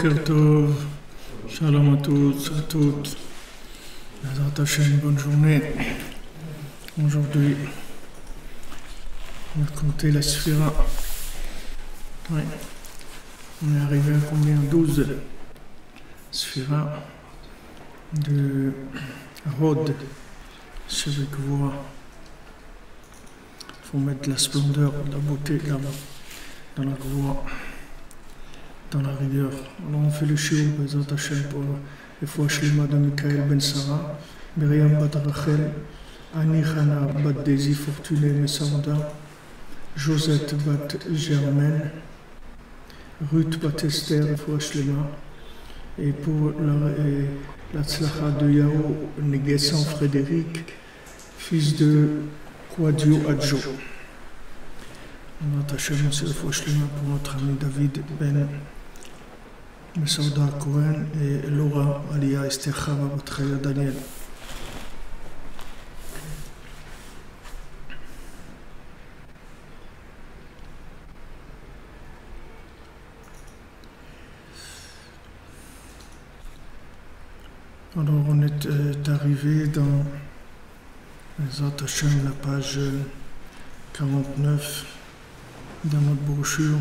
Boker Tov, Shalom à tous, à toutes. Bezrat Hashem, bonne journée. Aujourd'hui, on va compter la Sphira. Ouais. On est arrivé à combien? 12 Sphira de Rod, Shevek Voa. Il faut mettre de la splendeur, de la beauté là-bas, dans la Voa, dans la rigueur. Alors on fait le shiur, Bezrat Hashem, pour les fois Shlema de Michael Ben Sarah, Myriam Bat Rachel, Annie Hana Bat Daisy Fortuné Messaouda, Josette Bat Germaine, Ruth Bat Esther, les fois Shlema, et pour la tzlacha de Yao Negessan Frédéric, fils de Quadio Adjo. Bezrat Hashem, c'est le fois Shlema pour notre ami David Ben Messaouda Cohen et Laura Alia Esther Chava Batraya Daniel. Alors on est arrivé dans Bezrat Hashem, la page 49 dans notre brochure.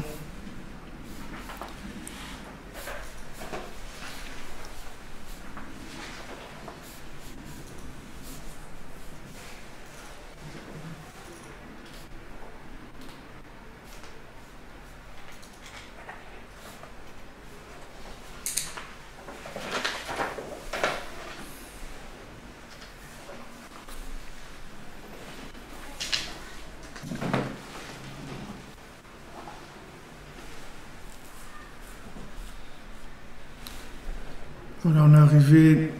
Voilà, on est arrivé,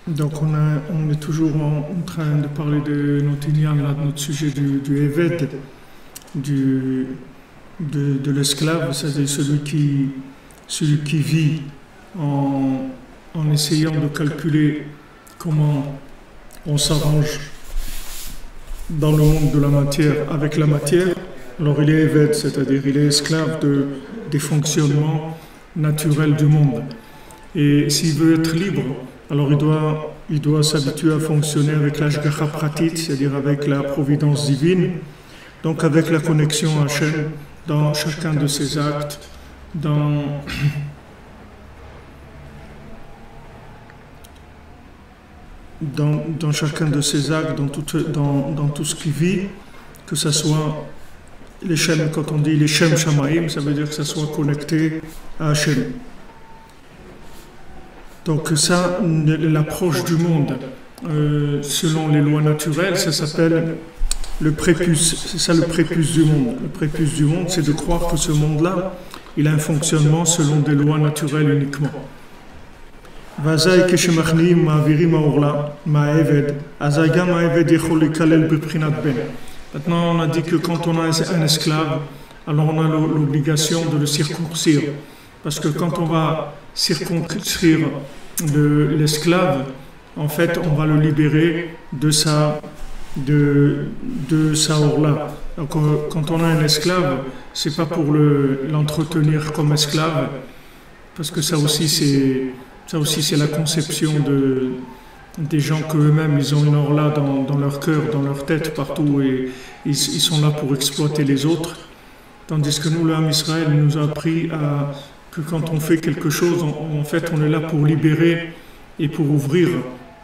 donc on est toujours en train de parler de notre inyan, là, de notre sujet du Eved, de l'esclave, c'est-à-dire celui qui vit en essayant de calculer comment on s'arrange dans le monde de la matière avec la matière. Alors il est Eved, c'est-à-dire il est esclave des fonctionnements naturels du monde. Et s'il veut être libre, alors il doit s'habituer à fonctionner avec l'ashgacha pratit, c'est-à-dire avec la providence divine, donc avec la connexion à Hachem dans chacun de ses actes, dans chacun de ses actes, dans tout ce qu'il vit, que ce soit les Shem, quand on dit les Shem Shamaim, ça veut dire que ça soit connecté à Hachem. Donc ça, l'approche du monde selon les lois naturelles, ça s'appelle le prépuce. C'est ça le prépuce du monde. Le prépuce du monde, c'est de croire que ce monde-là, il a un fonctionnement selon des lois naturelles uniquement. Maintenant, on a dit que quand on a un esclave, alors on a l'obligation de le circoncire. Parce que quand on va circoncire l'esclave, en fait, on va le libérer de sa orla. Donc, quand on a un esclave, c'est pas pour l'entretenir comme esclave, parce que ça aussi c'est la conception des gens qu'eux-mêmes, ils ont une orla dans leur cœur, dans leur tête, partout, et ils sont là pour exploiter les autres. Tandis que nous, l'âme Israël, nous a appris que quand on fait quelque chose, en fait, on est là pour libérer et pour ouvrir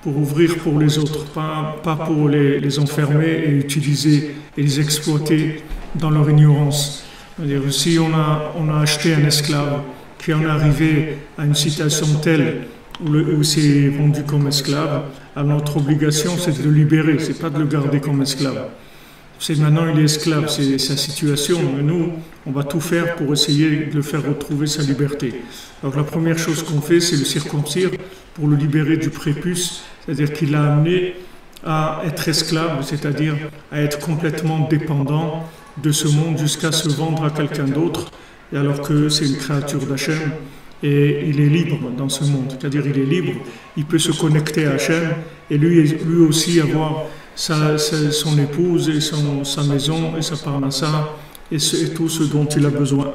pour les autres, pas pour les enfermer et utiliser et les exploiter dans leur ignorance. C'est-à-dire, si on a acheté un esclave qui en est arrivé à une situation telle où c'est vendu comme esclave, alors notre obligation, c'est de le libérer, c'est pas de le garder comme esclave. C'est maintenant il est esclave, c'est sa situation, mais nous, on va tout faire pour essayer de le faire retrouver sa liberté. Donc la première chose qu'on fait, c'est le circoncire pour le libérer du prépuce, c'est-à-dire qu'il l'a amené à être esclave, c'est-à-dire à être complètement dépendant de ce monde jusqu'à se vendre à quelqu'un d'autre, et alors que c'est une créature d'Hachem, et il est libre dans ce monde, c'est-à-dire il est libre, il peut se connecter à Hachem, et lui aussi avoir son épouse et sa maison et sa parnassa et tout ce dont il a besoin.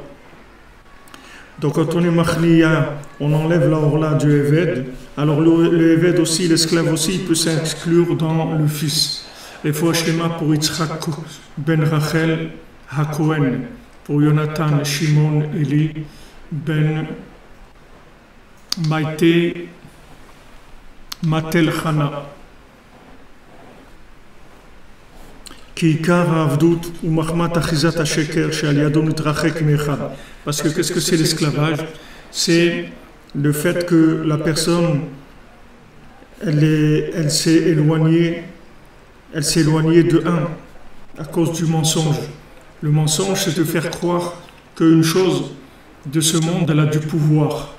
Donc quand on est Machliya, on enlève la Orla du Eved. Alors le Eved aussi, l'esclave aussi, il peut s'inclure dans le fils. Les fois Shlema pour Yitzhak ben Rachel HaKohen, pour Jonathan Shimon Eli ben Maïté Matel Chana. Parce que qu'est-ce que c'est l'esclavage? C'est le fait que la personne elle s'est éloignée de un à cause du mensonge. Le mensonge, c'est de faire croire qu'une chose de ce monde, elle a du pouvoir.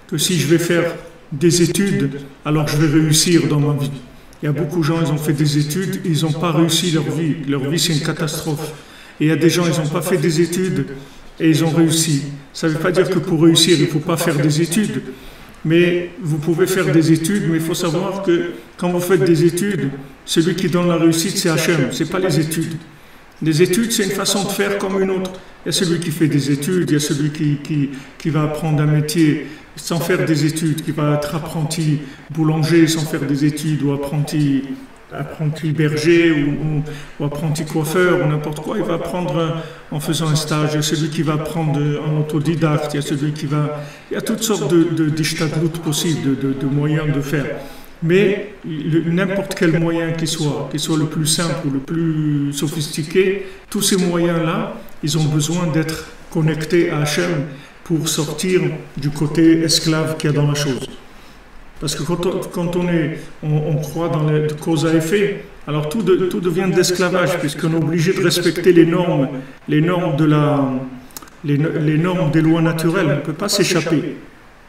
Que si je vais faire des études, alors je vais réussir dans ma vie. Il y a beaucoup de gens, ils ont fait des études, ils n'ont pas réussi leur vie. Leur vie, c'est une catastrophe. Et il y a des gens, ils n'ont pas fait des études et ils ont réussi. Ça ne veut pas dire que pour réussir, il ne faut pas faire des études. Mais vous pouvez faire des études, mais il faut savoir que quand vous faites des études, celui qui donne la réussite, c'est Hachem, ce n'est pas les études. Les études, c'est une façon de faire comme une autre. Il y a celui qui fait des études, il y a celui qui va apprendre un métier sans faire des études, qui va être apprenti boulanger sans faire des études, ou apprenti berger, ou apprenti coiffeur, ou n'importe quoi. Il va apprendre en faisant un stage. Il y a celui qui va apprendre en autodidacte, il y a celui qui va... Il y a toutes sortes d'ishtadlout possibles, de moyens de faire. Mais n'importe quel moyen qu'il soit le plus simple ou le plus sophistiqué, tous ces moyens-là, ils ont besoin d'être connectés à Hachem pour sortir du côté esclave qu'il y a dans la chose. Parce que quand on croit dans les cause à effet, alors tout devient de l'esclavage, puisqu'on est obligé de respecter les normes des lois naturelles. On ne peut pas s'échapper,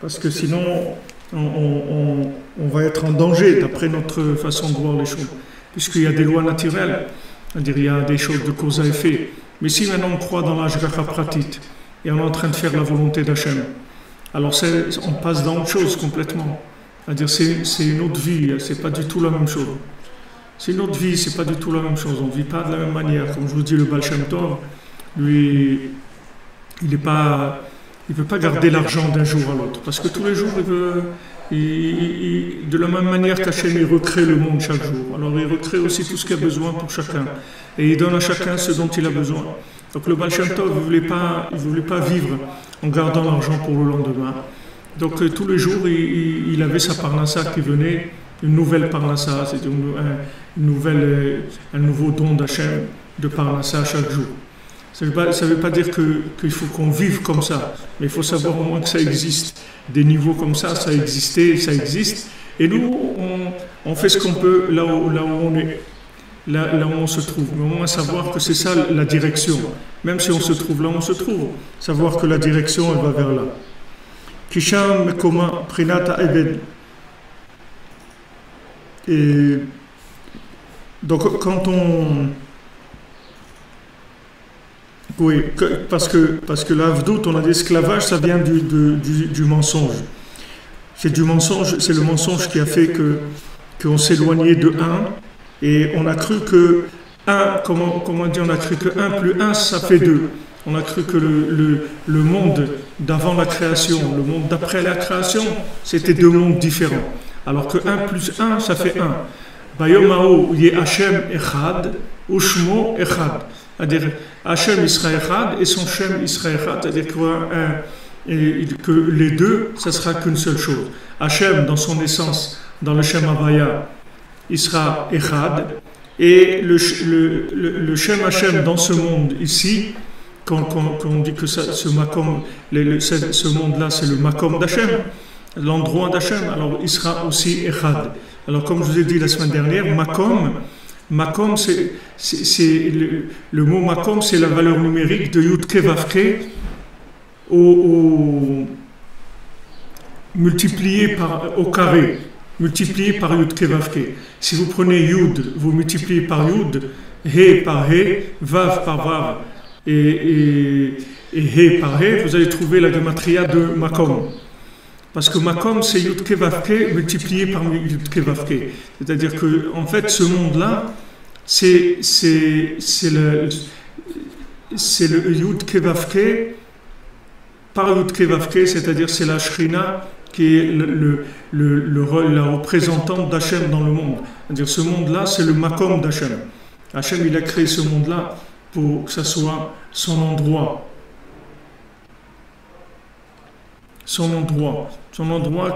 parce que sinon on va être en danger d'après notre façon de voir les choses. Puisqu'il y a des lois naturelles, c'est-à-dire il y a des choses de cause à effet. Mais si maintenant on croit dans l'Ashgacha Pratit, et on est en train de faire la volonté d'Hachem, alors on passe dans autre chose complètement. C'est-à-dire c'est une autre vie, c'est pas du tout la même chose. C'est une autre vie, c'est pas du tout la même chose. On ne vit pas de la même manière. Comme je vous dis, le Baal Shem Tov, lui, il ne veut pas garder l'argent d'un jour à l'autre. Parce que tous les jours, de la même manière qu'Hachem, il recrée le monde chaque jour. Alors il recrée aussi tout ce qu'il a besoin pour chacun. Et il donne à chacun ce dont il a besoin. Donc le Baal Shem Tov, il ne voulait pas vivre en gardant l'argent pour le lendemain. Donc tous les jours, il avait sa parnassa qui venait, une nouvelle parnassa, c'est un nouveau don d'Hachem de parnassa chaque jour. Ça ne veut pas dire qu'il faut qu'on vive comme ça, mais il faut savoir au moins que ça existe. Des niveaux comme ça existait, ça existe. Et nous, on fait ce qu'on peut là où on est. Là où on se trouve, mais au moins savoir que c'est ça la direction. Même si on se trouve là où on se trouve, savoir que la direction, elle va vers là. Kisham Mekoma Prinata Eved. Et donc quand on... Oui, parce que l'avdout, on a dit esclavage, ça vient du mensonge. C'est du mensonge, c'est le mensonge qui a fait qu'on s'éloignait de un. Et on a cru que 1, comment on dit, on a cru que 1 plus 1, ça fait 2. On a cru que le monde d'avant la création, le monde d'après la création, c'était 2 mondes différents. Alors que 1 plus 1, ça fait 1. Bayomao yé Hachem Echad, Ushmo Echad. C'est-à-dire, Hachem Isra Echad et son Shem Isra Echad. C'est-à-dire que les deux, ça sera qu'une seule chose. Hachem, dans son essence, dans le Shem Havaya, Isra Echad, et le Shem Hashem dans ce monde ici, quand on dit que ce monde-là c'est le Makom d'Hachem, l'endroit d'Hachem, alors il sera aussi Echad. Alors comme je vous ai dit la semaine dernière, Makom c'est le mot Makom, c'est la valeur numérique de Yud Ke Vav Ke multiplié au carré. Multiplié par Yud Ke Vav Ke. Si vous prenez Yud, vous multipliez par Yud, He par He, Vav par Vav, et He par He, vous allez trouver la gematria de Makom. Parce que Makom, c'est Yud Ke Vav Ke multiplié par Yud Ke Vav Ke. C'est-à-dire que, en fait, ce monde-là, c'est le Yud Ke Vav Ke par Yudke Vavke, c'est-à-dire c'est la Shrina qui est la représentante d'Hachem dans le monde. C'est-à-dire ce monde-là, c'est le Makom d'Hachem. Hachem, il a créé ce monde-là pour que ça soit son endroit. Son endroit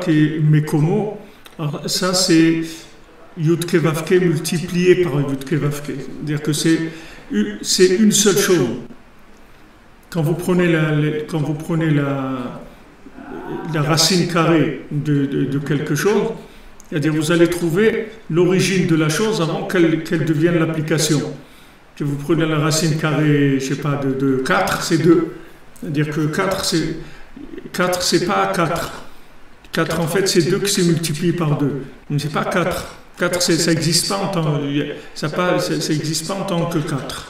qui est Mekomo. Alors ça, c'est Yudke Vavke multiplié par Yudke Vavke. C'est-à-dire que c'est une seule chose. Quand vous prenez la racine carrée de quelque chose, c'est-à-dire vous allez trouver l'origine de la chose avant qu'elle devienne l'application. Si vous prenez la racine carrée, je sais pas, de 4, c'est 2. C'est-à-dire que 4, c'est pas 4. 4, en fait, c'est 2 qui s'est multiplié par 2. Mais c'est pas 4. 4, ça n'existe pas en tant que 4.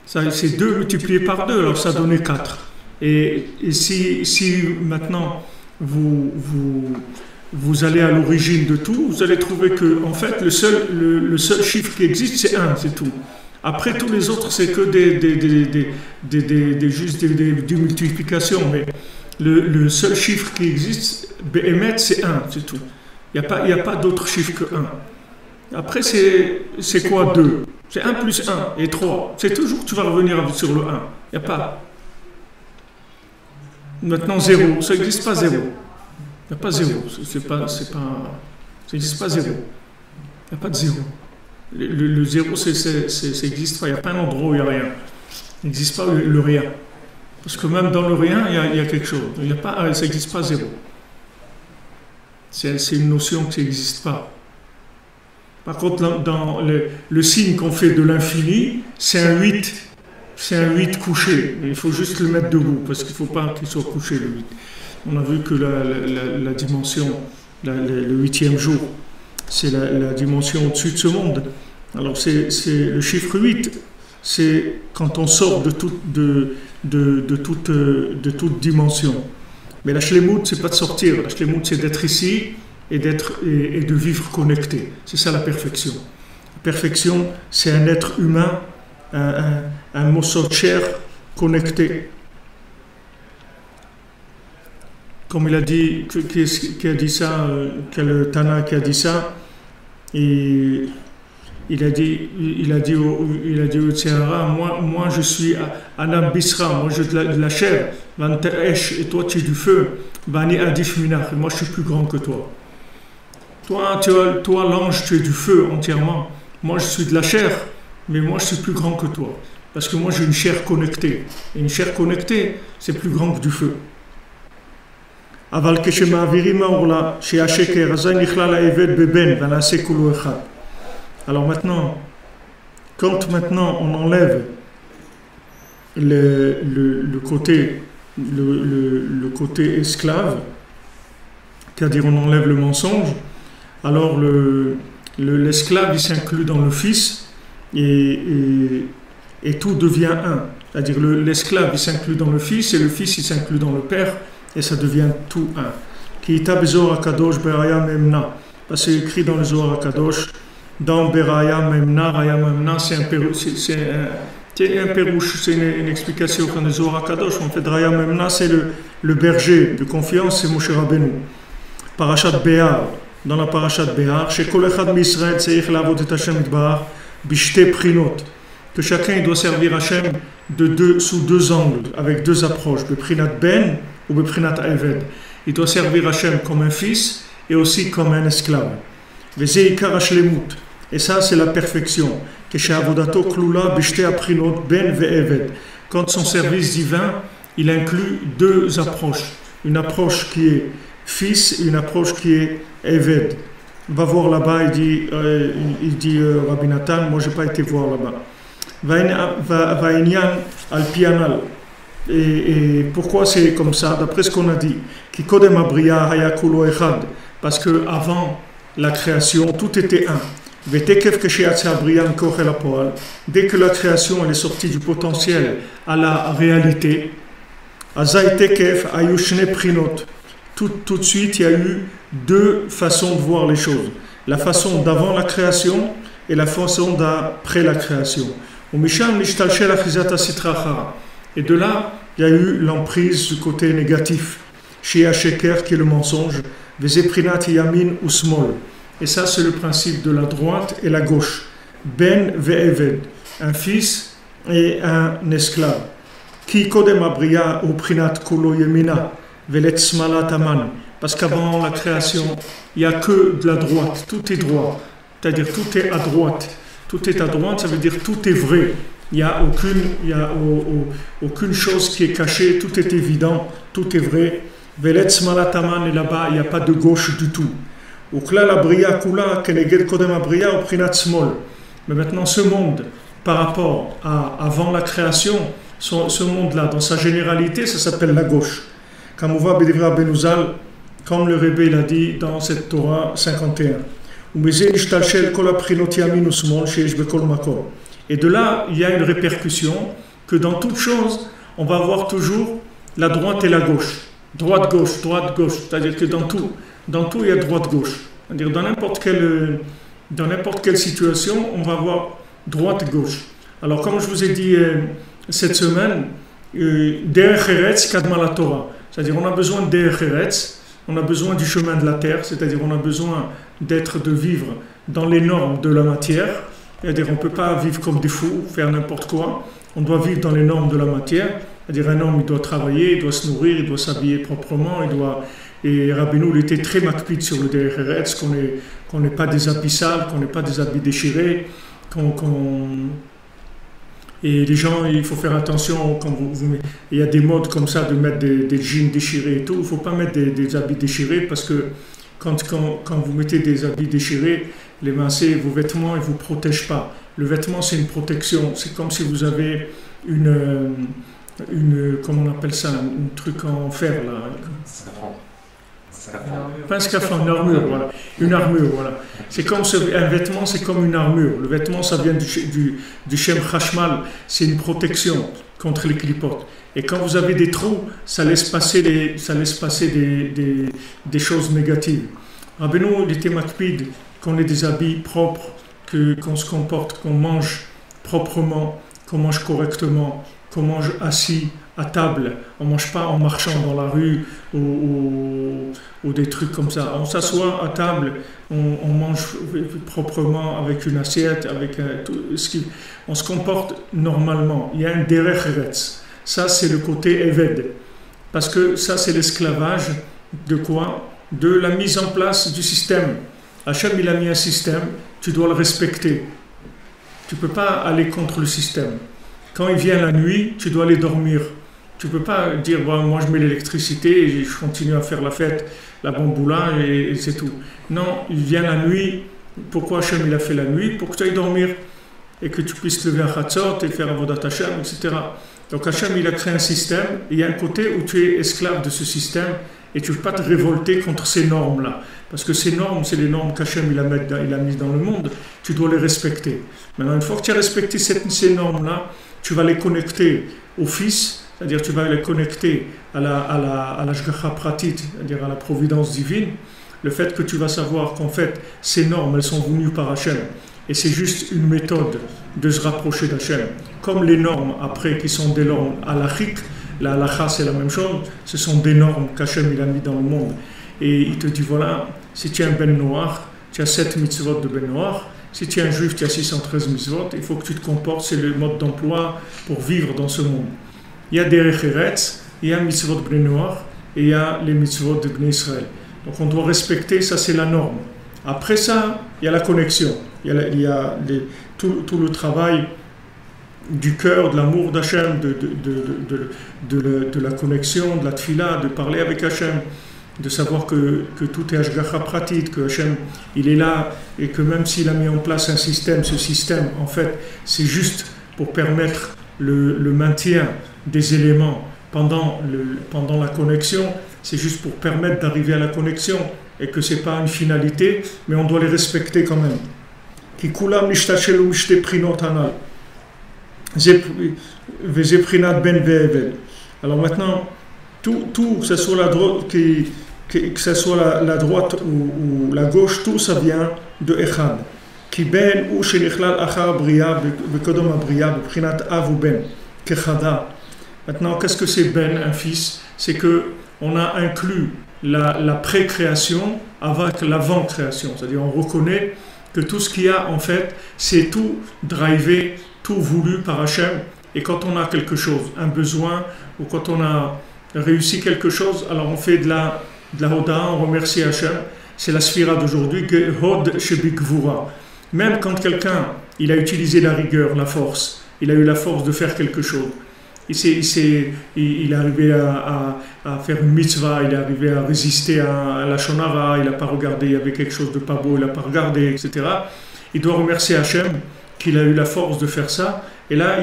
C'est 2 multiplié par 2, alors ça donnait 4. Et si maintenant vous allez à l'origine de tout, vous allez trouver que en fait le seul chiffre qui existe c'est 1, c'est tout. Après tous les autres c'est que des multiplications, mais le seul chiffre qui existe, Behemet, c'est 1, c'est tout. Il n'y a pas d'autre chiffre que 1. Après c'est quoi 2? C'est 1 plus 1 et 3. C'est toujours, tu vas revenir sur le 1. Il n'y a pas. Maintenant 0, ça n'existe pas 0. Il n'y a pas 0. Ça n'existe pas 0. Il n'y a pas de 0. Le 0, ça n'existe pas. Il n'y a pas un endroit où il n'y a rien. Il n'existe pas le rien. Parce que même dans le rien, il y a quelque chose. Ça n'existe pas 0. C'est une notion qui n'existe pas. Par contre, dans le signe qu'on fait de l'infini, c'est un 8. C'est un 8 couché. Il faut juste le mettre debout, parce qu'il ne faut pas qu'il soit couché, le 8. On a vu que la dimension, le 8e jour, c'est la dimension au-dessus de ce monde. Alors, c'est le chiffre 8. C'est quand on sort de toute dimension. Mais la shlemut, c'est pas de sortir. La shlemut, c'est d'être ici et de vivre connecté. C'est ça la perfection. La perfection, c'est un être humain, un morceau de chair connecté. Comme il a dit, qui a dit ça, quel Tana qui a dit ça, et il a dit au Tséhara, moi je suis Anam Bisra, moi je suis de la chair, et toi tu es du feu, Bani Adif Minach, moi je suis plus grand que toi. Toi l'ange, tu es du feu entièrement. Moi je suis de la chair, mais moi je suis plus grand que toi. Parce que moi j'ai une chair connectée. Et une chair connectée, c'est plus grand que du feu. Alors maintenant, quand on enlève le côté esclave, c'est-à-dire on enlève le mensonge, alors l'esclave il s'inclut dans le fils et tout devient un. C'est-à-dire l'esclave il s'inclut dans le fils et le fils il s'inclut dans le père et ça devient tout un. Kiita Bezor Akadosh Beraya Memna. Parce que c'est écrit dans le Zohar Akadosh, dans Beraya Memna, Raya Memna, c'est un pérouche, c'est une explication quand le Zohar Akadosh. En fait, Raya Memna, c'est le berger de confiance, c'est Moshe Rabbeinu. Parashat Behar, dans la Parashat Behar, chez Kol Echad Misraël, Seich Lavot et Hashem Itbar, Bishte Prinot, que chacun doit servir Hashem sous 2 angles, avec 2 approches, Beprinat Ben ou Beprinat Eved. Il doit servir Hashem comme un fils et aussi comme un esclave. Vezeikar Hashlemut, et ça c'est la perfection. Kesheavodato Klula Bishte Aprinot Ben ve'Eved. Quand son service divin, il inclut 2 approches. Une approche qui est fils et une approche qui est Eved. Va voir là-bas, il dit Rabbi Nathan, moi je n'ai pas été voir là-bas. Vainyan al-Pianal. Et pourquoi c'est comme ça? D'après ce qu'on a dit, Kikodem Abriya Hayakulo Echad, parce que avant la création, tout était un. Dès que la création elle est sortie du potentiel à la réalité, tout de suite il y a eu 2 façons de voir les choses. La façon d'avant la création et la façon d'après la création. Et de là, il y a eu l'emprise du côté négatif. Chez Sheker, qui est le mensonge. Vezeprinat yamin ou smol. Et ça, c'est le principe de la droite et la gauche. Ben ve'eved, un fils et un esclave. Qui kodem abria ou prinat kolo yemina, velet smalat aman. Parce qu'avant la création, il n'y a que de la droite, tout est droit. C'est-à-dire tout est à droite. Tout est à droite, ça veut dire tout est vrai. Il n'y a aucune chose qui est cachée, tout est évident, tout est vrai. Velet smalat aman, et là-bas, il n'y a pas de gauche du tout. Mais maintenant, ce monde, par rapport à avant la création, ce monde-là, dans sa généralité, ça s'appelle la gauche. Comme on voit Bédivra Benouzal, comme le Rebbe l'a dit dans cette Torah 51. Et de là, il y a une répercussion que dans toute chose, on va avoir toujours la droite et la gauche. Droite-gauche, droite-gauche. C'est-à-dire que dans tout, il y a droite-gauche. C'est-à-dire dans n'importe quelle situation, on va avoir droite-gauche. Alors, comme je vous ai dit cette semaine, Derech Eretz Kadma la Torah. C'est-à-dire on a besoin de Derech Eretz, on a besoin du chemin de la terre, c'est-à-dire on a besoin de vivre dans les normes de la matière. C'est-à-dire on ne peut pas vivre comme des fous, faire n'importe quoi. On doit vivre dans les normes de la matière. C'est-à-dire un homme, il doit travailler, il doit se nourrir, il doit s'habiller proprement, Et Rabbeinu, il était très makpid sur le Derech Eretz, qu'on n'ait pas des habits sales, qu'on n'ait pas des habits déchirés, Et les gens, il faut faire attention, il y a des modes comme ça de mettre des jeans déchirés et tout, il ne faut pas mettre des habits déchirés parce que quand vous mettez des habits déchirés, vos vêtements, ils ne vous protègent pas. Le vêtement, c'est une protection, c'est comme si vous avez comment on appelle ça, un truc en fer là. Pas un scaphandre, une armure, voilà. Une armure, voilà. Un vêtement, c'est comme une armure. Le vêtement, ça vient du Shem Chashmal, c'est une protection contre les clipotes. Et quand vous avez des trous, ça laisse passer des choses négatives. Rabbeinu, il était makpid, qu'on ait des habits propres, qu'on se comporte, qu'on mange proprement, qu'on mange correctement, qu'on mange assis à table. On ne mange pas en marchant dans la rue ou des trucs comme ça. On s'assoit à table, on mange proprement avec une assiette, on se comporte normalement. Il y a un derech eretz. Ça, c'est le côté eved. Parce que ça, c'est l'esclavage de quoi? De la mise en place du système. Hachem, il a mis un système, tu dois le respecter. Tu ne peux pas aller contre le système. Quand il vient la nuit, tu dois aller dormir. Tu ne peux pas dire, moi je mets l'électricité et je continue à faire la fête, la bamboula et c'est tout. Non, il vient la nuit. Pourquoi Hachem il a fait la nuit? Pour que tu ailles dormir et que tu puisses te lever à Chatzot et faire Avodat Hashem, etc. Donc Hachem il a créé un système et il y a un côté où tu es esclave de ce système et tu ne peux pas te révolter contre ces normes-là. Parce que ces normes, c'est les normes qu'Hachem il a mises dans le monde, tu dois les respecter. Maintenant, une fois que tu as respecté ces normes-là, tu vas les connecter au Fils, c'est-à-dire tu vas les connecter à la Shgacha Pratit, c'est-à-dire à la providence divine. Le fait que tu vas savoir qu'en fait, ces normes, elles sont venues par Hachem. Et c'est juste une méthode de se rapprocher d'Hachem. Comme les normes, après, qui sont des normes halachiques, la halacha, c'est la même chose, ce sont des normes qu'Hachem il a mis dans le monde. Et il te dit, voilà, si tu es un Ben Noach, tu as 7 mitzvot de Ben Noach. Si tu es un juif, tu as 613 mitzvot. Il faut que tu te comportes, c'est le mode d'emploi pour vivre dans ce monde. Il y a Derech Eretz, il y a mitzvot de Ben Noach, et il y a les mitzvot de Ben Israël. Donc on doit respecter, ça c'est la norme. Après ça, il y a la connexion. Il y a tout le travail du cœur, de l'amour d'Hachem, de la connexion, de la tfila, de parler avec Hachem, de savoir que tout est Hashgacha Pratit, que Hachem, il est là, et que même s'il a mis en place un système, ce système, en fait, c'est juste pour permettre le maintien des éléments pendant la connexion, c'est juste pour permettre d'arriver à la connexion, et que ce n'est pas une finalité, mais on doit les respecter quand même. Ki kulam nishtashelu mishte prinot hanal. Vezeprinat ben ve'evel. Alors maintenant, tout, que ce soit la droite ou la gauche, tout ça vient de Echad. Ki ben ou shenichlal achar bria bekodom abria beprinat av ou ben kechada Maintenant, qu'est-ce que c'est Ben, un fils? C'est que on a inclus la pré-création avec l'avant-création. C'est-à-dire on reconnaît que tout ce qu'il y a en fait, c'est tout drivé, tout voulu par Hachem. Et quand on a quelque chose, un besoin, ou quand on a réussi quelque chose, alors on fait de la Hoda, on remercie Hachem. C'est la sphira d'aujourd'hui, Hod Shebik Gvura. Même quand quelqu'un, il a utilisé la rigueur, la force, il a eu la force de faire quelque chose. Il est arrivé à faire une mitzvah, il est arrivé à résister à la shonara, il n'a pas regardé, il y avait quelque chose de pas beau, il n'a pas regardé, etc. Il doit remercier Hachem qu'il a eu la force de faire ça. Et là,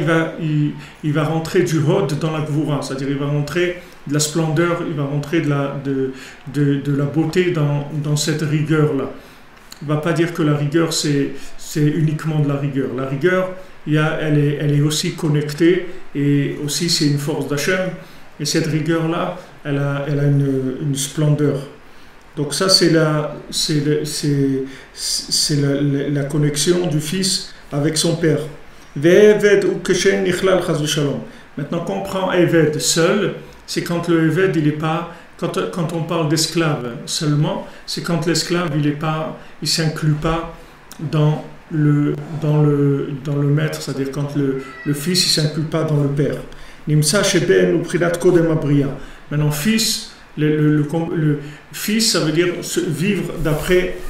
il va rentrer du hod dans la gvura, c'est-à-dire il va rentrer de la splendeur, il va rentrer de la beauté dans cette rigueur-là. Il ne va pas dire que la rigueur, c'est uniquement de la rigueur. La rigueur, elle est aussi connectée et aussi c'est une force d'Hachem. Et cette rigueur-là, elle a une splendeur. Donc ça, c'est la connexion du fils avec son père. Maintenant, quand on prend Eved seul, c'est quand le Eved, il n'est pas... Quand on parle d'esclave seulement, c'est quand l'esclave, il s'inclut pas dans le maître, c'est-à-dire quand le fils, il s'inclut pas dans le père. Nimsa sheben ou prinat kodem abriya. Maintenant, fils, le fils, ça veut dire vivre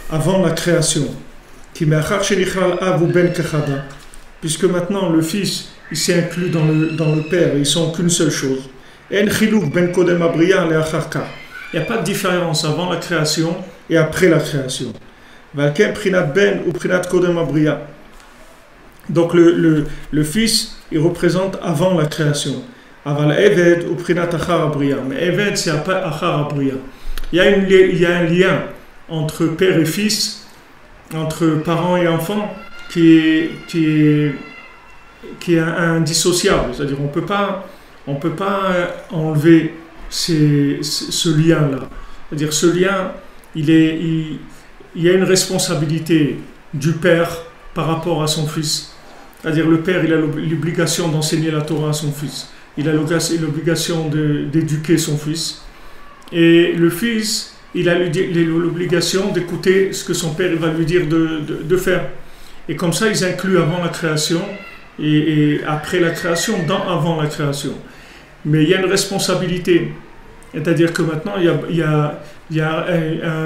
avant la création. Puisque maintenant le fils, il s'est inclus dans le père, ils sont qu'une seule chose. Il n'y a pas de différence avant la création et après la création. Donc le fils, il représente avant la création. Mais Eved, c'est après Achar Abriya. Il y a un lien entre père et fils, entre parents et enfants, qui est indissociable. C'est-à-dire on peut pas enlever ce lien-là. C'est-à-dire ce lien, il y a une responsabilité du père par rapport à son fils. C'est-à-dire le père, il a l'obligation d'enseigner la Torah à son fils. Il a l'obligation d'éduquer son fils. Et le fils, il a l'obligation d'écouter ce que son père va lui dire de faire. Et comme ça, ils incluent avant la création et après la création, avant la création. Mais il y a une responsabilité. C'est-à-dire que maintenant, il y a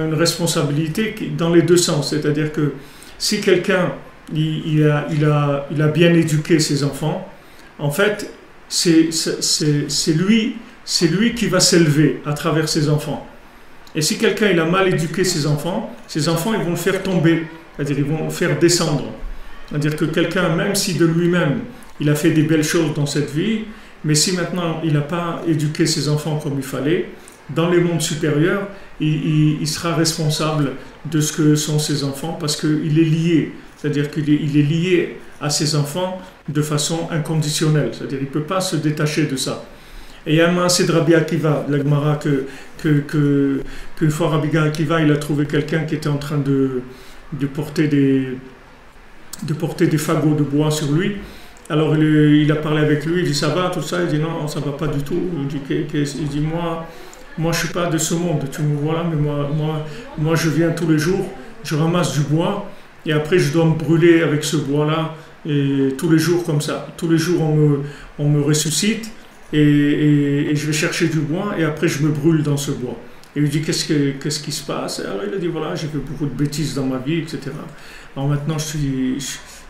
une responsabilité dans les deux sens. C'est-à-dire que si quelqu'un il a bien éduqué ses enfants, en fait, c'est lui qui va s'élever à travers ses enfants. Et si quelqu'un il a mal éduqué ses enfants ils vont le faire tomber, c'est-à-dire ils vont le faire descendre. C'est-à-dire que quelqu'un, même si de lui-même il a fait des belles choses dans cette vie, mais si maintenant il n'a pas éduqué ses enfants comme il fallait, dans les mondes supérieurs, il sera responsable de ce que sont ses enfants parce qu'il est lié. C'est-à-dire qu'il est lié à ses enfants de façon inconditionnelle. C'est-à-dire qu'il ne peut pas se détacher de ça. Et il y a un maaseh de Rabbi Akiva, de la Gemara, qu'une fois Rabbi Akiva, il a trouvé quelqu'un qui était en train de porter des fagots de bois sur lui. Alors il a parlé avec lui, il dit ça va, tout ça. Il dit non, ça ne va pas du tout. Il dit moi je ne suis pas de ce monde, tu me vois là, mais moi je viens tous les jours, je ramasse du bois. Et après, je dois me brûler avec ce bois-là, et tous les jours comme ça. Tous les jours, on me ressuscite, et je vais chercher du bois, et après, je me brûle dans ce bois. Et il lui dit, qu'est-ce qui se passe? Alors, il a dit, voilà, j'ai fait beaucoup de bêtises dans ma vie, etc. Alors maintenant,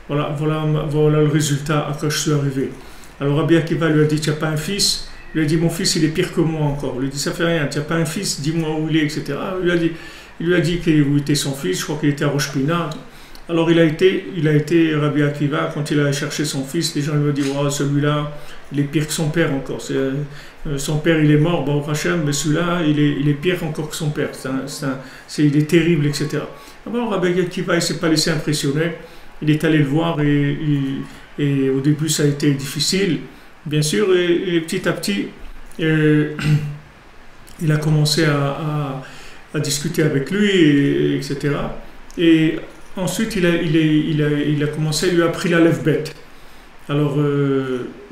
voilà le résultat à quoi je suis arrivé. Alors, Rabbi Akiva lui a dit, tu n'as pas un fils? Il lui a dit, mon fils, il est pire que moi encore. Il lui a dit, ça fait rien, tu n'as pas un fils? Dis-moi où il est, etc. Il lui a dit où était son fils, je crois qu'il était à Rosh Pina. Alors il a été Rabbi Akiva, quand il a cherché son fils, les gens lui ont dit oh, celui-là, il est pire que son père encore. Son père il est mort, Baruch Hashem, mais celui-là, il est pire encore que son père. Il est terrible, etc. Alors Rabbi Akiva, il ne s'est pas laissé impressionner. Il est allé le voir et au début ça a été difficile, bien sûr, et petit à petit, il a commencé à discuter avec lui, etc. Et ensuite, il a commencé, il lui a appris la lève bête. Alors,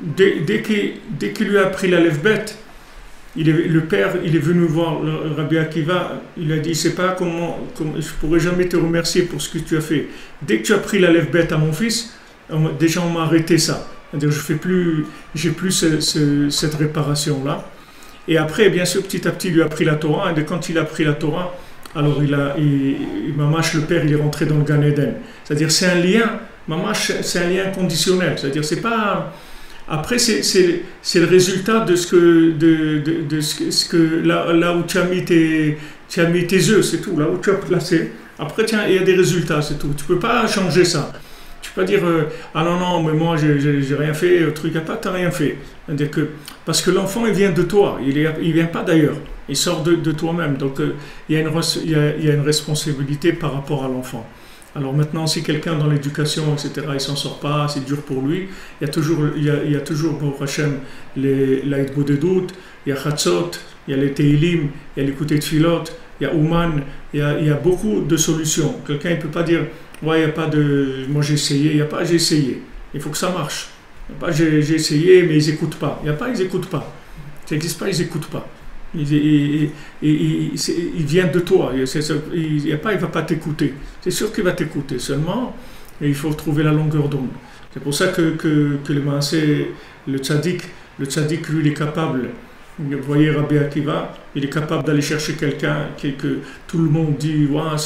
dès qu'il lui a appris la lève-bête, le père, il est venu voir le Rabbi Akiva, il a dit, je sais pas je pourrais jamais te remercier pour ce que tu as fait. Dès que tu as pris la lève-bête à mon fils, déjà on m'a arrêté ça. C'est-à-dire, j'ai plus cette réparation-là. Et après, bien sûr, petit à petit, il lui a pris la Torah, et quand il a pris la Torah, alors Mamash, le père, il est rentré dans le Gan Eden. C'est-à-dire, c'est un lien, Mamash, c'est un lien conditionnel. C'est-à-dire, c'est pas... Après, c'est le résultat de ce que là où tu as mis tes œufs, c'est tout, là où tu as placé. Après, tiens, il y a des résultats, c'est tout. Tu peux pas changer ça. Tu peux pas dire ah non, mais moi j'ai rien fait, truc à pas, t'as rien fait. C'est-à-dire parce que l'enfant, il vient de toi, il vient pas d'ailleurs, il sort de toi-même. Donc il y a une responsabilité par rapport à l'enfant. Alors maintenant, si quelqu'un dans l'éducation, etc., il s'en sort pas, c'est dur pour lui, il y a toujours pour Hachem, l'Aïd Bodedout, il y a Chatzot, il y a les Teilim, il y a l'écouté de Filot, il y a Ouman, il y a beaucoup de solutions. Quelqu'un ne peut pas dire, ouais, il n'y a pas de... Moi j'ai essayé, il n'y a pas j'ai essayé. Il faut que ça marche. Il n'y a pas j'ai essayé, mais ils n'écoutent pas. Il n'y a pas ils n'écoutent pas. Ça n'existe pas, ils n'écoutent pas. Il vient de toi, il ne va pas t'écouter. C'est sûr qu'il va t'écouter, seulement il faut trouver la longueur d'onde. C'est pour ça que le Maasé, le tzaddik, lui, il est capable. Vous voyez Rabbi Akiva, il est capable d'aller chercher quelqu'un que tout le monde dit ouais,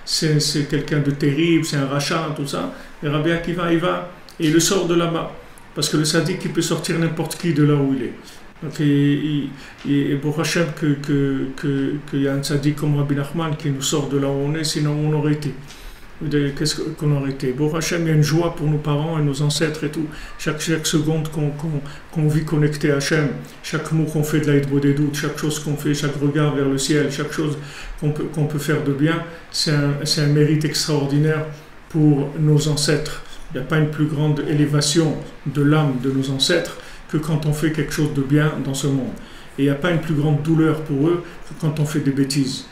c'est quelqu'un de terrible, c'est un rachat, tout ça. Et Rabbi Akiva, il va et il le sort de là-bas. Parce que le tzaddik, il peut sortir n'importe qui de là où il est. Donc, et pour Hachem qu'il y a un tzaddik comme Rabbi Nachman qui nous sort de là où on est, sinon on aurait été. Qu'est-ce qu'on aurait été? Pour Hachem, il y a une joie pour nos parents et nos ancêtres et tout. Chaque seconde qu'on vit connecté à Hachem, chaque mot qu'on fait de l'Aïd Bodedout, chaque chose qu'on fait, chaque regard vers le ciel, chaque chose qu'on peut faire de bien, c'est un mérite extraordinaire pour nos ancêtres. Il n'y a pas une plus grande élévation de l'âme de nos ancêtres que quand on fait quelque chose de bien dans ce monde. Et il n'y a pas une plus grande douleur pour eux que quand on fait des bêtises.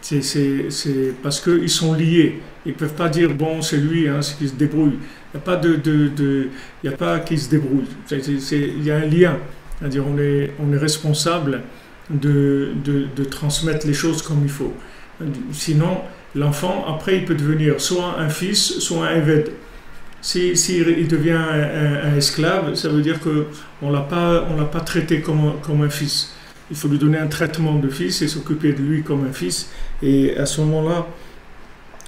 C'est parce qu'ils sont liés. Ils ne peuvent pas dire, bon, c'est lui, hein, c'est qu'il se débrouille. Il n'y a pas il n'y a pas qu'il se débrouille. Il y a un lien. C'est-à-dire, on est responsable de transmettre les choses comme il faut. Sinon, l'enfant, après, il peut devenir soit un fils, soit un évêque. S'il devient un esclave, ça veut dire qu'on ne l'a pas traité comme un fils. Il faut lui donner un traitement de fils et s'occuper de lui comme un fils. Et à ce moment-là,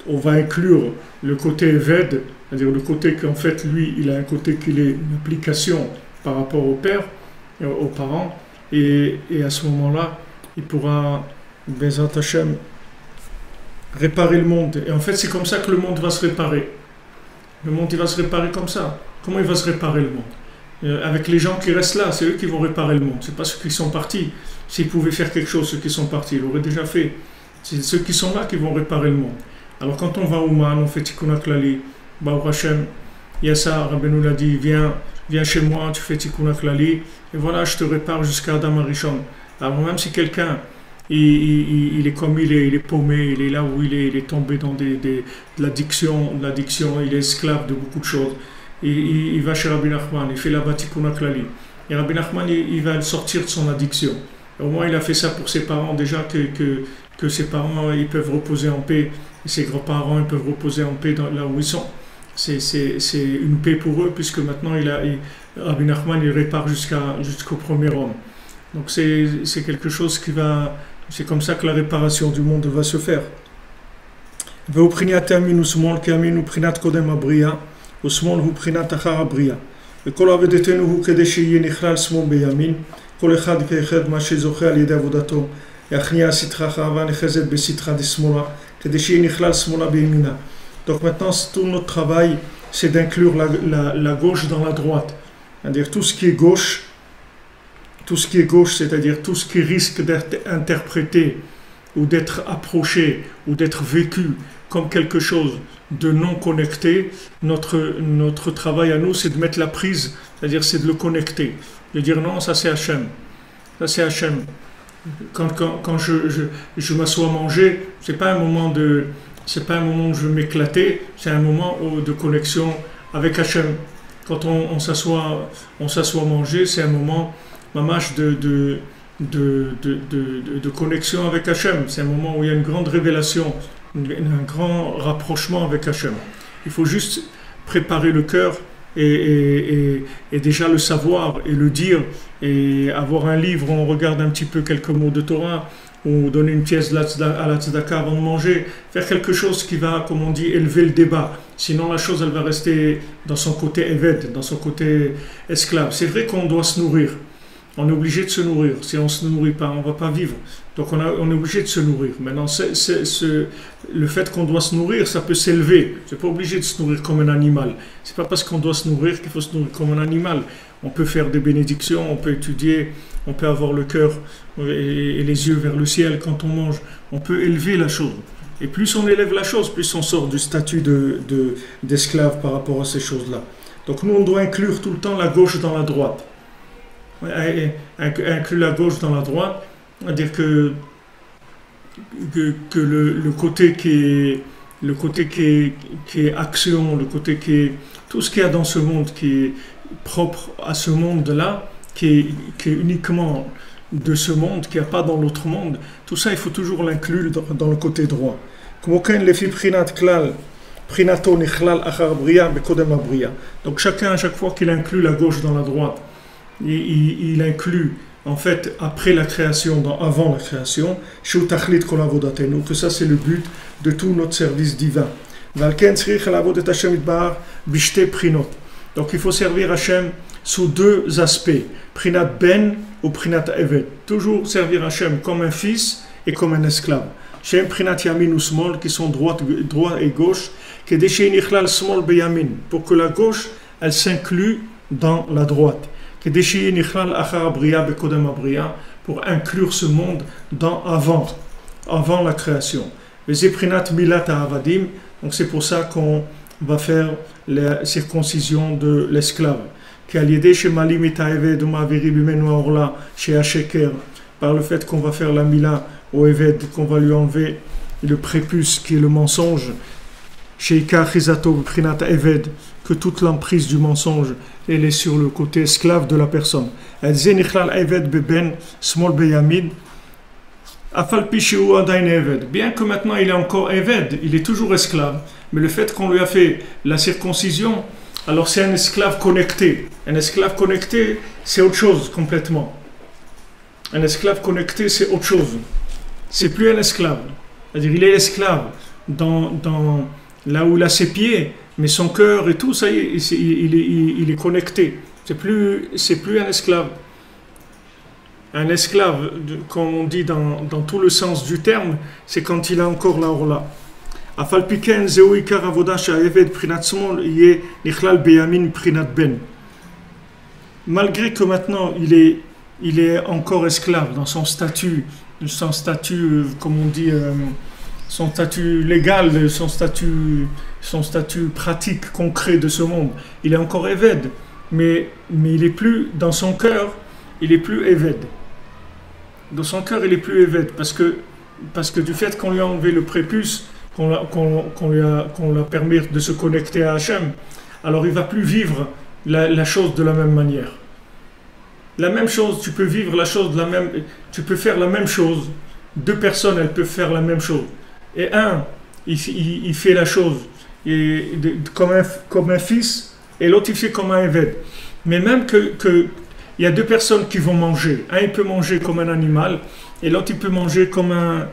on va inclure le côté Ved, c'est-à-dire le côté qu'en fait, lui, il a un côté qu'il est une application par rapport au père, aux parents. Et à ce moment-là, il pourra, Bezat Hashem, réparer le monde. Et en fait, c'est comme ça que le monde va se réparer. Le monde, il va se réparer comme ça. Comment il va se réparer le monde? Avec les gens qui restent là, c'est eux qui vont réparer le monde. C'est pas ceux qui sont partis. S'ils pouvaient faire quelque chose, ceux qui sont partis, ils l'auraient déjà fait. C'est ceux qui sont là qui vont réparer le monde. Alors quand on va au Man, on fait Tikkun HaKlali, Baruch Hashem, il y a ça, Rabbeinu l'a dit, viens chez moi, tu fais Tikkun HaKlali, et voilà, je te répare jusqu'à Adam Arishon. Alors même si quelqu'un, il est comme il est paumé, il est là où il est tombé dans de l'addiction, il est esclave de beaucoup de choses. Il va chez Rabbi Nachman, il fait là-bas Tikkun HaKlali. Et Rabbi Nachman, il va le sortir de son addiction. Et au moins, il a fait ça pour ses parents, déjà que ses parents, ils peuvent reposer en paix, et ses grands-parents, ils peuvent reposer en paix là où ils sont. C'est une paix pour eux, puisque maintenant, Rabbi Nachman, il répare jusqu'au premier homme. Donc c'est quelque chose qui va... C'est comme ça que la réparation du monde va se faire. והוא ימין ושמאל כימין ובחינת קודם הבריאה ושמאל הוא בחינת אחר הבריאה. וכל עבודתנו הוא כדי שיהיה נכלל שמאל בימין, כל אחד כאחד מה שזוכה על ידי עבודתו, להכניע סתרה חרבה נחזת בסתרה דשמאלה, כדי שיהיה נכלל שמאלה בימינה. Donc maintenant, tout notre travail, c'est d'inclure la gauche dans la droite. C'est-à-dire tout ce qui est gauche, c'est-à-dire tout ce qui risque d'être interprété ou d'être approché ou d'être vécu comme quelque chose de non connecté, notre travail à nous, c'est de mettre la prise, c'est-à-dire c'est de le connecter. De dire non, ça c'est Hachem. Ça c'est Hachem. Quand je m'assois à manger, c'est pas un moment où je vais m'éclater, c'est un moment de connexion avec Hachem. quand on s'assoit manger, c'est un moment, mamash, de connexion avec Hachem. C'est un moment où il y a une grande révélation, un grand rapprochement avec Hachem. Il faut juste préparer le cœur et déjà le savoir et le dire, et avoir un livre où on regarde un petit peu quelques mots de Torah, ou donner une pièce à la tzedaka avant de manger, faire quelque chose qui va, comme on dit, élever le débat. Sinon la chose, elle va rester dans son côté éved, dans son côté esclave. C'est vrai qu'on doit se nourrir. On est obligé de se nourrir. Si on ne se nourrit pas, on ne va pas vivre. Donc on est obligé de se nourrir. Maintenant, le fait qu'on doit se nourrir, ça peut s'élever. C'est pas obligé de se nourrir comme un animal. C'est pas parce qu'on doit se nourrir qu'il faut se nourrir comme un animal. On peut faire des bénédictions, on peut étudier, on peut avoir le cœur et les yeux vers le ciel quand on mange. On peut élever la chose. Et plus on élève la chose, plus on sort du statut d'esclave par rapport à ces choses-là. Donc nous, on doit inclure tout le temps la gauche dans la droite. Inclure la gauche dans la droite, c'est-à-dire que le côté qui est action, le côté qui est tout ce qu'il y a dans ce monde qui est propre à ce monde-là, qui est uniquement de ce monde, qu'il n'y a pas dans l'autre monde, tout ça il faut toujours l'inclure dans le côté droit. Donc chacun, à chaque fois qu'il inclut la gauche dans la droite, il inclut en fait après la création, avant la création, que ça c'est le but de tout notre service divin. Donc il faut servir Hachem sous deux aspects, Prinat Ben ou Prinat Eved. Toujours servir Hachem comme un fils et comme un esclave. Shem Prinat Yamin ou Smol, qui sont droit et gauche, pour que la gauche elle s'inclue dans la droite. Pour inclure ce monde avant la création. Donc c'est pour ça qu'on va faire la circoncision de l'esclave. Par le fait qu'on va faire la mila au Eved, qu'on va lui enlever le prépuce qui est le mensonge, que toute l'emprise du mensonge elle est sur le côté esclave de la personne. Bien que maintenant il est encore Eved, il est toujours esclave, mais le fait qu'on lui a fait la circoncision, alors c'est un esclave connecté. Un esclave connecté, c'est autre chose complètement. Un esclave connecté, c'est autre chose. C'est plus un esclave. C'est-à-dire il est esclave là où il a ses pieds, mais son cœur et tout, ça y est, il est connecté. C'est plus un esclave. Un esclave, comme on dit dans tout le sens du terme, c'est quand il a encore la orla. Malgré que maintenant il est encore esclave dans son statut, comme on dit, son statut légal, son statut pratique, concret de ce monde. Il est encore Eved, mais il est plus, dans son cœur, il est plus Eved. Dans son cœur, il est plus Eved, parce que du fait qu'on lui a enlevé le prépuce, qu'on lui a permis de se connecter à Hachem, alors il ne va plus vivre la chose de la même manière. La même chose, tu peux vivre la chose tu peux faire la même chose. Deux personnes, elles peuvent faire la même chose. Et un, il fait la chose comme un fils, et l'autre, il fait comme un Eved. Mais même il y a deux personnes qui vont manger. Un, il peut manger comme un animal, et l'autre, il peut manger comme un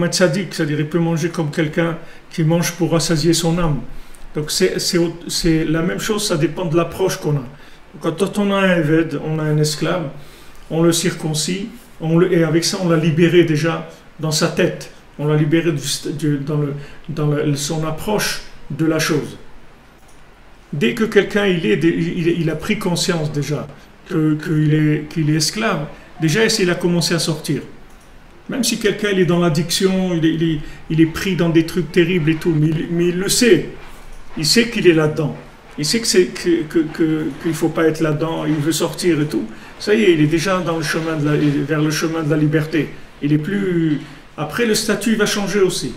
tzaddik, c'est-à-dire il peut manger comme quelqu'un qui mange pour rassasier son âme. Donc c'est la même chose, ça dépend de l'approche qu'on a. Quand on a un Eved, on a un esclave, on le circoncis, et avec ça on l'a libéré déjà dans sa tête, on l'a libéré dans son approche de la chose. Dès que quelqu'un il a pris conscience déjà qu'il est esclave, déjà il a commencé à sortir. Même si quelqu'un il est dans l'addiction, il est pris dans des trucs terribles et tout, mais il le sait. Il sait qu'il est là-dedans. Il sait qu'il ne faut pas être là-dedans, il veut sortir et tout. Ça y est, il est déjà dans le chemin vers le chemin de la liberté. Il est plus... Après, le statut va changer aussi.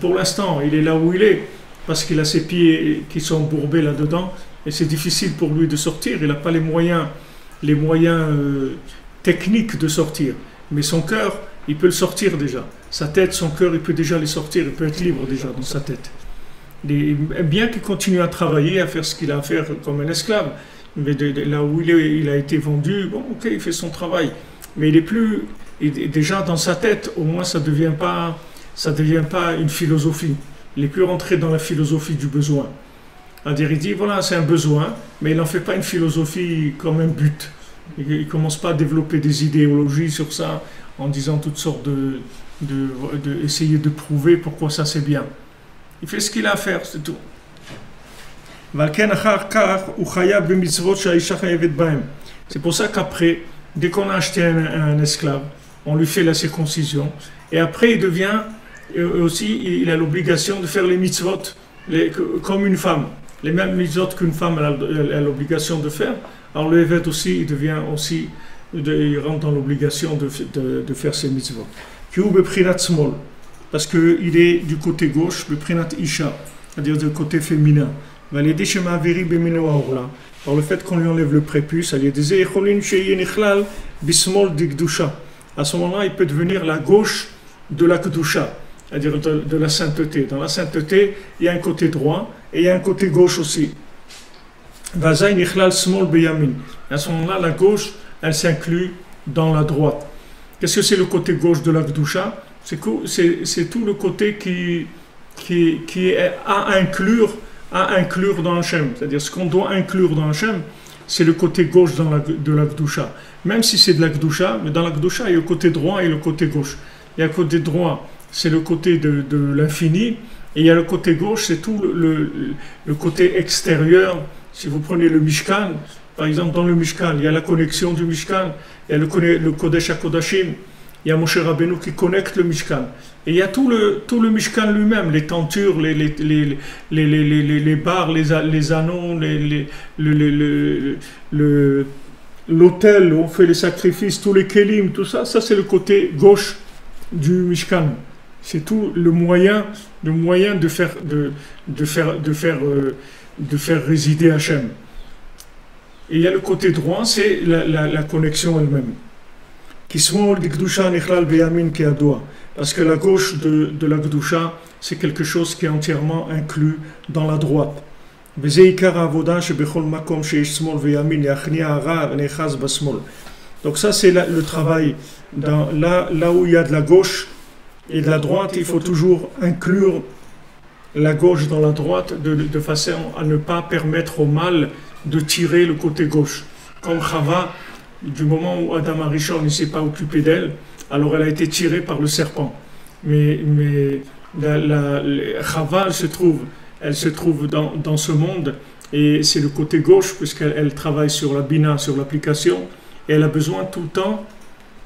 Pour l'instant, il est là où il est. parce qu'il a ses pieds qui sont embourbés là-dedans, et c'est difficile pour lui de sortir, il n'a pas les moyens techniques de sortir. Mais son cœur, il peut le sortir déjà. Sa tête, son cœur, il peut déjà les sortir, il peut être libre déjà dans sa tête. Bien qu'il continue à travailler, à faire ce qu'il a à faire comme un esclave, mais là où il a été vendu, bon, ok, il fait son travail. Mais il est plus, déjà dans sa tête, au moins ça devient pas une philosophie. Il n'est plus rentré dans la philosophie du besoin. C'est-à-dire, il dit, voilà, c'est un besoin, mais il n'en fait pas une philosophie comme un but. Il ne commence pas à développer des idéologies sur ça, en disant toutes sortes essayer de prouver pourquoi ça c'est bien. Il fait ce qu'il a à faire, c'est tout. C'est pour ça qu'après, dès qu'on a acheté un esclave, on lui fait la circoncision, et après il devient aussi, il a l'obligation de faire les mitzvot comme une femme, les mêmes mitzvot qu'une femme a l'obligation de faire. Alors le évêque aussi, il devient aussi, il rentre dans l'obligation de faire ces mitzvot. Parce qu'il est du côté gauche, c'est-à-dire du côté féminin. Par le fait qu'on lui enlève le prépuce, à ce moment-là, il peut devenir la gauche de la kedusha, c'est-à-dire de la sainteté. Dans la sainteté, il y a un côté droit et il y a un côté gauche aussi. À ce moment-là, la gauche, elle s'inclut dans la droite. Qu'est-ce que c'est le côté gauche de la kedusha? C'est tout le côté qui est à inclure dans Hachem. C'est-à-dire ce qu'on doit inclure dans Hachem, c'est le côté gauche de la Kedusha. Même si c'est de la Kedusha, mais dans la Kedusha, il y a le côté droit et le côté gauche. Il y a le côté droit, c'est le côté de l'infini, et il y a le côté gauche, c'est tout le côté extérieur. Si vous prenez le Mishkan, par exemple dans le Mishkan, il y a la connexion du Mishkan, il y a le Kodesh HaKodashim, il y a Moshe Rabbeinu qui connecte le Mishkan. Et il y a tout le Mishkan lui-même, les tentures, les barres, les anneaux, l'autel où on fait les sacrifices, tous les kelim, tout ça, ça c'est le côté gauche du Mishkan. C'est tout le moyen de faire résider Hachem. Et il y a le côté droit, c'est la connexion elle-même. Parce que la gauche de la Kedusha, c'est quelque chose qui est entièrement inclus dans la droite. Donc ça c'est le travail. Là où il y a de la gauche et de la droite, il faut toujours inclure la gauche dans la droite de façon à ne pas permettre au mal de tirer le côté gauche. Comme Chava, du moment où Adam Arishon ne s'est pas occupé d'elle, alors elle a été tirée par le serpent. Mais Chava, elle se trouve dans ce monde, et c'est le côté gauche, puisqu'elle travaille sur la bina, sur l'application, et elle a besoin tout le temps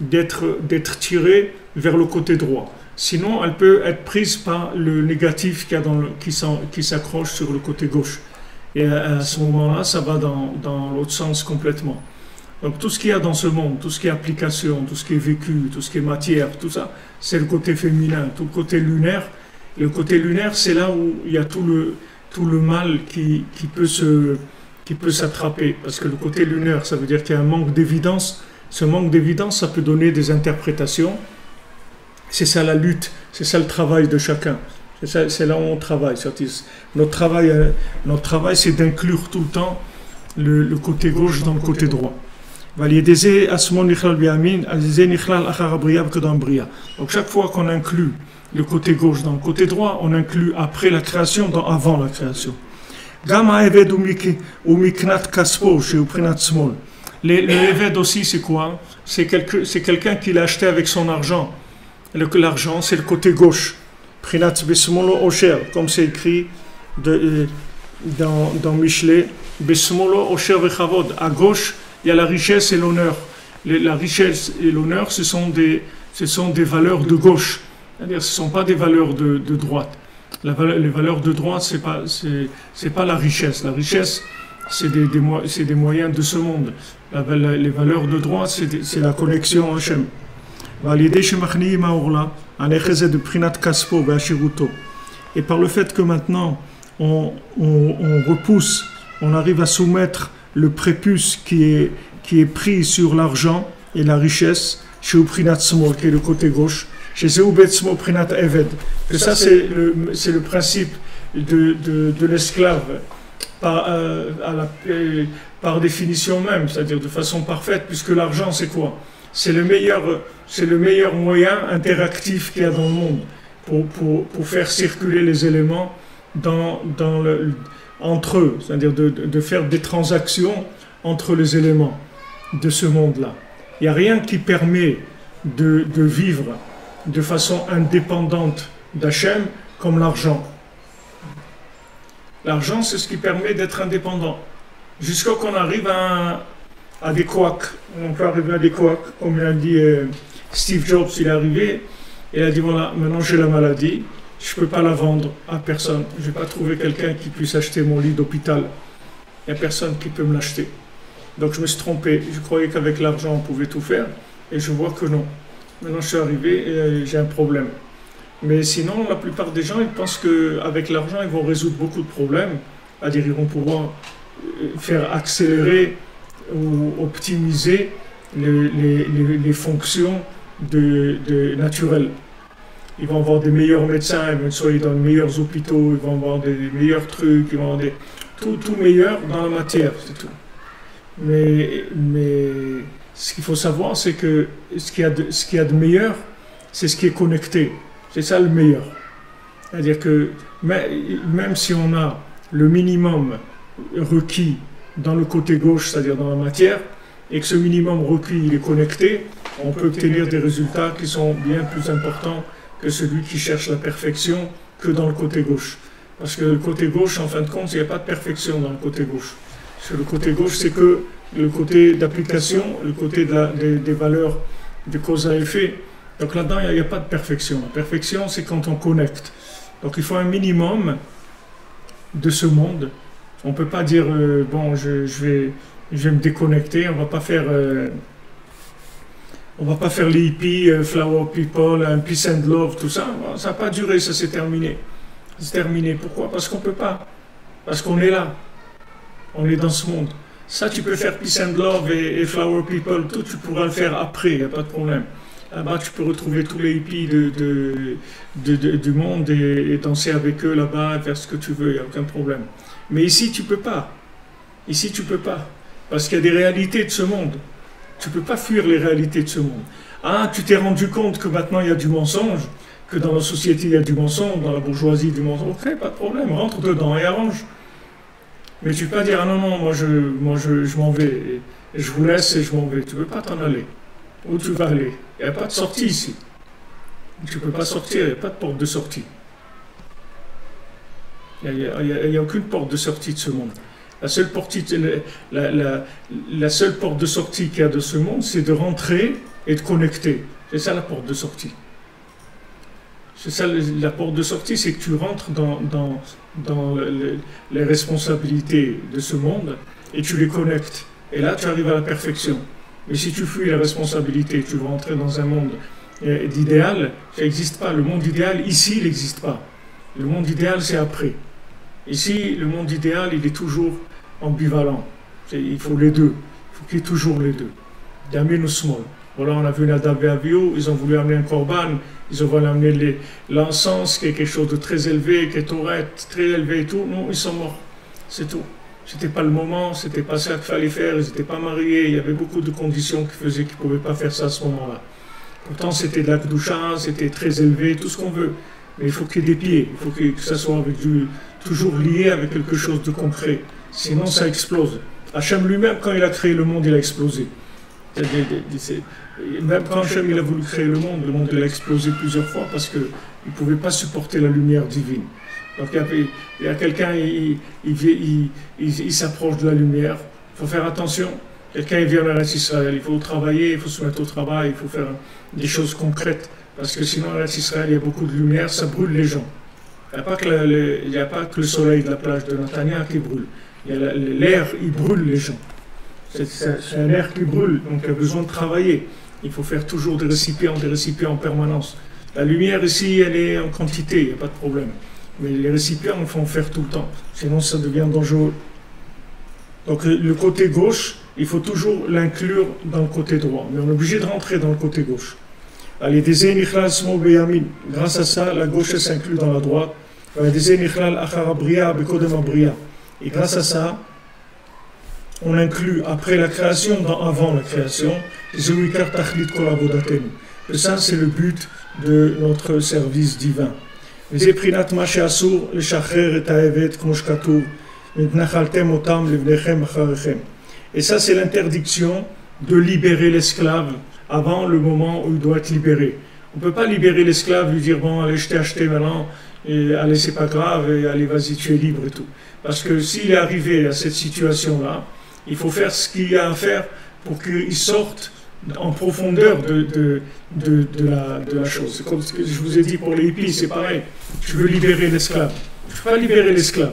d'être tirée vers le côté droit. Sinon, elle peut être prise par le négatif qui s'accroche sur le côté gauche. Et à ce moment-là, ça va dans l'autre sens complètement. Donc tout ce qu'il y a dans ce monde, tout ce qui est application, tout ce qui est vécu, tout ce qui est matière, tout ça, c'est le côté féminin, tout le côté lunaire. Et le côté lunaire, c'est là où il y a tout le mal qui peut s'attraper. Parce que le côté lunaire, ça veut dire qu'il y a un manque d'évidence. Ce manque d'évidence, ça peut donner des interprétations. C'est ça la lutte, c'est ça le travail de chacun. C'est là où on travaille. Notre travail, c'est d'inclure tout le temps le côté gauche dans le côté droit. Donc chaque fois qu'on inclut le côté gauche dans le côté droit, on inclut après la création avant la création. Le Eved aussi, c'est quoi? C'est quelqu'un qui l'a acheté avec son argent. L'argent, c'est le côté gauche. Comme c'est écrit dans Michelet, à gauche, il y a la richesse et l'honneur. La richesse et l'honneur, ce sont des valeurs de gauche. C'est-à-dire, ce ne sont pas des valeurs de droite. Les valeurs de droite, c'est pas la richesse. La richesse, c'est des moyens de ce monde. Les valeurs de droite, c'est la connexion Hachem. Et par le fait que maintenant on repousse, on arrive à soumettre le prépuce qui est pris sur l'argent et la richesse, chez Uprinat Smol, qui est le côté gauche, chez Zeubet Smol Prinat Eved. Que ça, c'est le principe de l'esclave par définition même, c'est-à-dire de façon parfaite, puisque l'argent, c'est quoi? C'est le meilleur moyen interactif qu'il y a dans le monde pour faire circuler les éléments entre eux, c'est-à-dire de faire des transactions entre les éléments de ce monde-là. Il n'y a rien qui permet de vivre de façon indépendante d'Hachem comme l'argent. L'argent, c'est ce qui permet d'être indépendant. Jusqu'à qu'on arrive à des couacs. On peut arriver à des couacs. Comme il a dit Steve Jobs, il est arrivé, et il a dit voilà, maintenant j'ai la maladie, je ne peux pas la vendre à personne. Je ne vais pas trouver quelqu'un qui puisse acheter mon lit d'hôpital. Il n'y a personne qui peut me l'acheter. Donc je me suis trompé. Je croyais qu'avec l'argent on pouvait tout faire, et je vois que non. Maintenant je suis arrivé et j'ai un problème. Mais sinon, la plupart des gens, ils pensent qu'avec l'argent, ils vont résoudre beaucoup de problèmes. C'est-à-dire, ils vont pouvoir faire accélérer ou optimiser les fonctions naturelles. Ils vont avoir des meilleurs médecins, ils vont soigner dans les meilleurs hôpitaux, ils vont avoir des meilleurs trucs, ils vont avoir tout meilleur dans la matière, c'est tout. Mais ce qu'il faut savoir, c'est que ce qu'il y a de meilleur, c'est ce qui est connecté. C'est ça le meilleur. C'est-à-dire que même si on a le minimum requis dans le côté gauche, c'est-à-dire dans la matière, et que ce minimum requis il est connecté, on peut obtenir des résultats qui sont bien plus importants que celui qui cherche la perfection que dans le côté gauche. Parce que le côté gauche, en fin de compte, il n'y a pas de perfection dans le côté gauche. Parce que le côté gauche, c'est que le côté d'application, le côté des valeurs de cause à effet. Donc là-dedans, il n'y a pas de perfection. La perfection, c'est quand on connecte. Donc il faut un minimum de ce monde. On ne peut pas dire, bon, je vais me déconnecter, on ne va pas faire les hippies, flower people, peace and love, tout ça. Ça n'a pas duré, ça s'est terminé. C'est terminé. Pourquoi? Parce qu'on ne peut pas. Parce qu'on est là. On est dans ce monde. Ça, tu peux faire peace and love et flower people, tout, tu pourras le faire après, il n'y a pas de problème. Là-bas, tu peux retrouver tous les hippies du monde et danser avec eux là-bas, faire ce que tu veux, il n'y a aucun problème. Mais ici, tu ne peux pas. Ici, tu ne peux pas. Parce qu'il y a des réalités de ce monde. Tu ne peux pas fuir les réalités de ce monde. Ah, tu t'es rendu compte que maintenant, il y a du mensonge, que dans la société, il y a du mensonge, dans la bourgeoisie, du mensonge. Ok, pas de problème, rentre dedans et arrange. Mais tu ne peux pas dire, ah non, moi je m'en vais, et je vous laisse et je m'en vais. Tu ne peux pas t'en aller. Où tu vas aller? Il n'y a pas de sortie ici. Tu ne peux pas sortir, il n'y a pas de porte de sortie. Il n'y a aucune porte de sortie de ce monde. La seule porte de sortie qu'il y a de ce monde, c'est de rentrer et de connecter. C'est ça la porte de sortie. C'est ça la porte de sortie, c'est que tu rentres dans les responsabilités de ce monde et tu les connectes. Et là, tu arrives à la perfection. Mais si tu fuis la responsabilité, tu vas entrer dans un monde d'idéal, ça n'existe pas. Le monde idéal, ici, il n'existe pas. Le monde idéal, c'est après. Ici, le monde idéal, il est toujours ambivalent. Il faut les deux. Il faut qu'il y ait toujours les deux. Yamin ou Smol. Voilà, on a vu Nadav et Avihu, ils ont voulu amener un korban, ils ont voulu amener l'encens, qui est quelque chose de très élevé, qui est Torette, très élevé et tout. Non, ils sont morts. C'est tout. C'était pas le moment, c'était pas ça qu'il fallait faire, ils n'étaient pas mariés, il y avait beaucoup de conditions qui faisaient qu'ils ne pouvaient pas faire ça à ce moment-là. Pourtant, c'était de la Kedusha, c'était très élevé, tout ce qu'on veut. Mais il faut qu'il y ait des pieds, il faut que ça soit toujours lié avec quelque chose de concret. Sinon, ça explose. Hachem lui-même, quand il a créé le monde, il a explosé. Même quand Hachem il a voulu créer le monde il a explosé plusieurs fois parce qu'il ne pouvait pas supporter la lumière divine. Donc il y a quelqu'un, il s'approche de la lumière, il faut faire attention. Quelqu'un vient en Eretz Israël, il faut travailler, il faut se mettre au travail, il faut faire des choses concrètes. Parce que sinon, en Eretz Israël, il y a beaucoup de lumière, ça brûle les gens. Il n'y a pas que le soleil de la plage de Netanya qui brûle. L'air, il brûle les gens. C'est un air qui brûle, donc il y a besoin de travailler. Il faut faire toujours des récipients en permanence. La lumière ici, elle est en quantité, il n'y a pas de problème. Mais les récipients, il faut en faire tout le temps. Sinon, ça devient dangereux. Donc, le côté gauche, il faut toujours l'inclure dans le côté droit. Mais on est obligé de rentrer dans le côté gauche. Allez, grâce à ça, la gauche s'inclut dans la droite. Et grâce à ça, on inclut après la création dans avant la création. Et ça, c'est le but de notre service divin. Et ça, c'est l'interdiction de libérer l'esclave avant le moment où il doit être libéré. On ne peut pas libérer l'esclave, lui dire bon, allez, je t'ai acheté maintenant, et allez, c'est pas grave, et allez, vas-y, tu es libre et tout. Parce que s'il est arrivé à cette situation-là, il faut faire ce qu'il y a à faire pour qu'il sorte en profondeur de la chose. C'est comme ce que je vous ai dit pour les hippies, c'est pareil. Tu veux libérer l'esclave. Tu ne peux pas libérer l'esclave.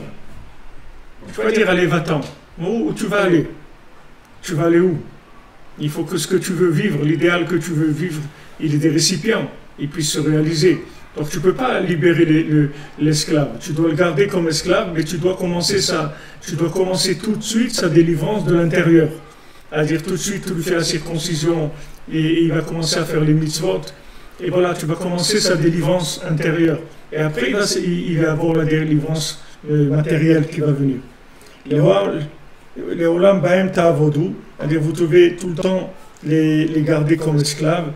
Tu ne peux pas dire allez, va-t'en. Où tu vas aller? Tu vas aller où? Il faut que ce que tu veux vivre, l'idéal que tu veux vivre, il est des récipients, il puisse se réaliser. Donc tu ne peux pas libérer l'esclave. Tu dois le garder comme esclave, mais tu dois commencer tout de suite sa délivrance de l'intérieur. C'est-à-dire tout de suite, tu lui fais la circoncision et il va commencer à faire les mitzvot. Et voilà, tu vas commencer sa délivrance intérieure. Et après, il va avoir la délivrance matérielle qui va venir. Les olam baem ta'avodu, c'est-à-dire vous devez tout le temps les garder comme esclaves.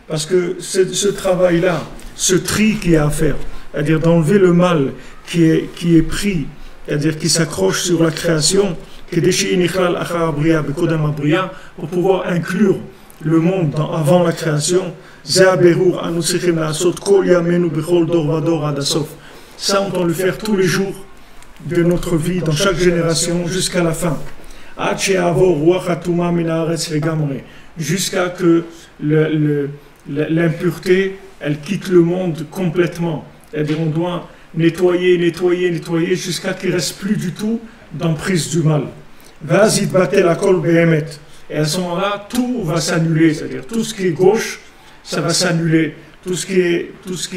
Parce que ce travail-là, ce tri qu'il y a à faire, c'est-à-dire d'enlever le mal qui est pris, c'est-à-dire qui s'accroche sur la création, pour pouvoir inclure le monde avant la création, ça on doit le faire tous les jours de notre vie, dans chaque génération, jusqu'à la fin. Jusqu'à que l'impureté, elle quitte le monde complètement. C'est-à-dire on doit nettoyer, jusqu'à qu'il ne reste plus du tout d'emprise du mal. Et à ce moment-là, tout va s'annuler. C'est-à-dire tout ce qui est gauche, ça va s'annuler. Tout ce qui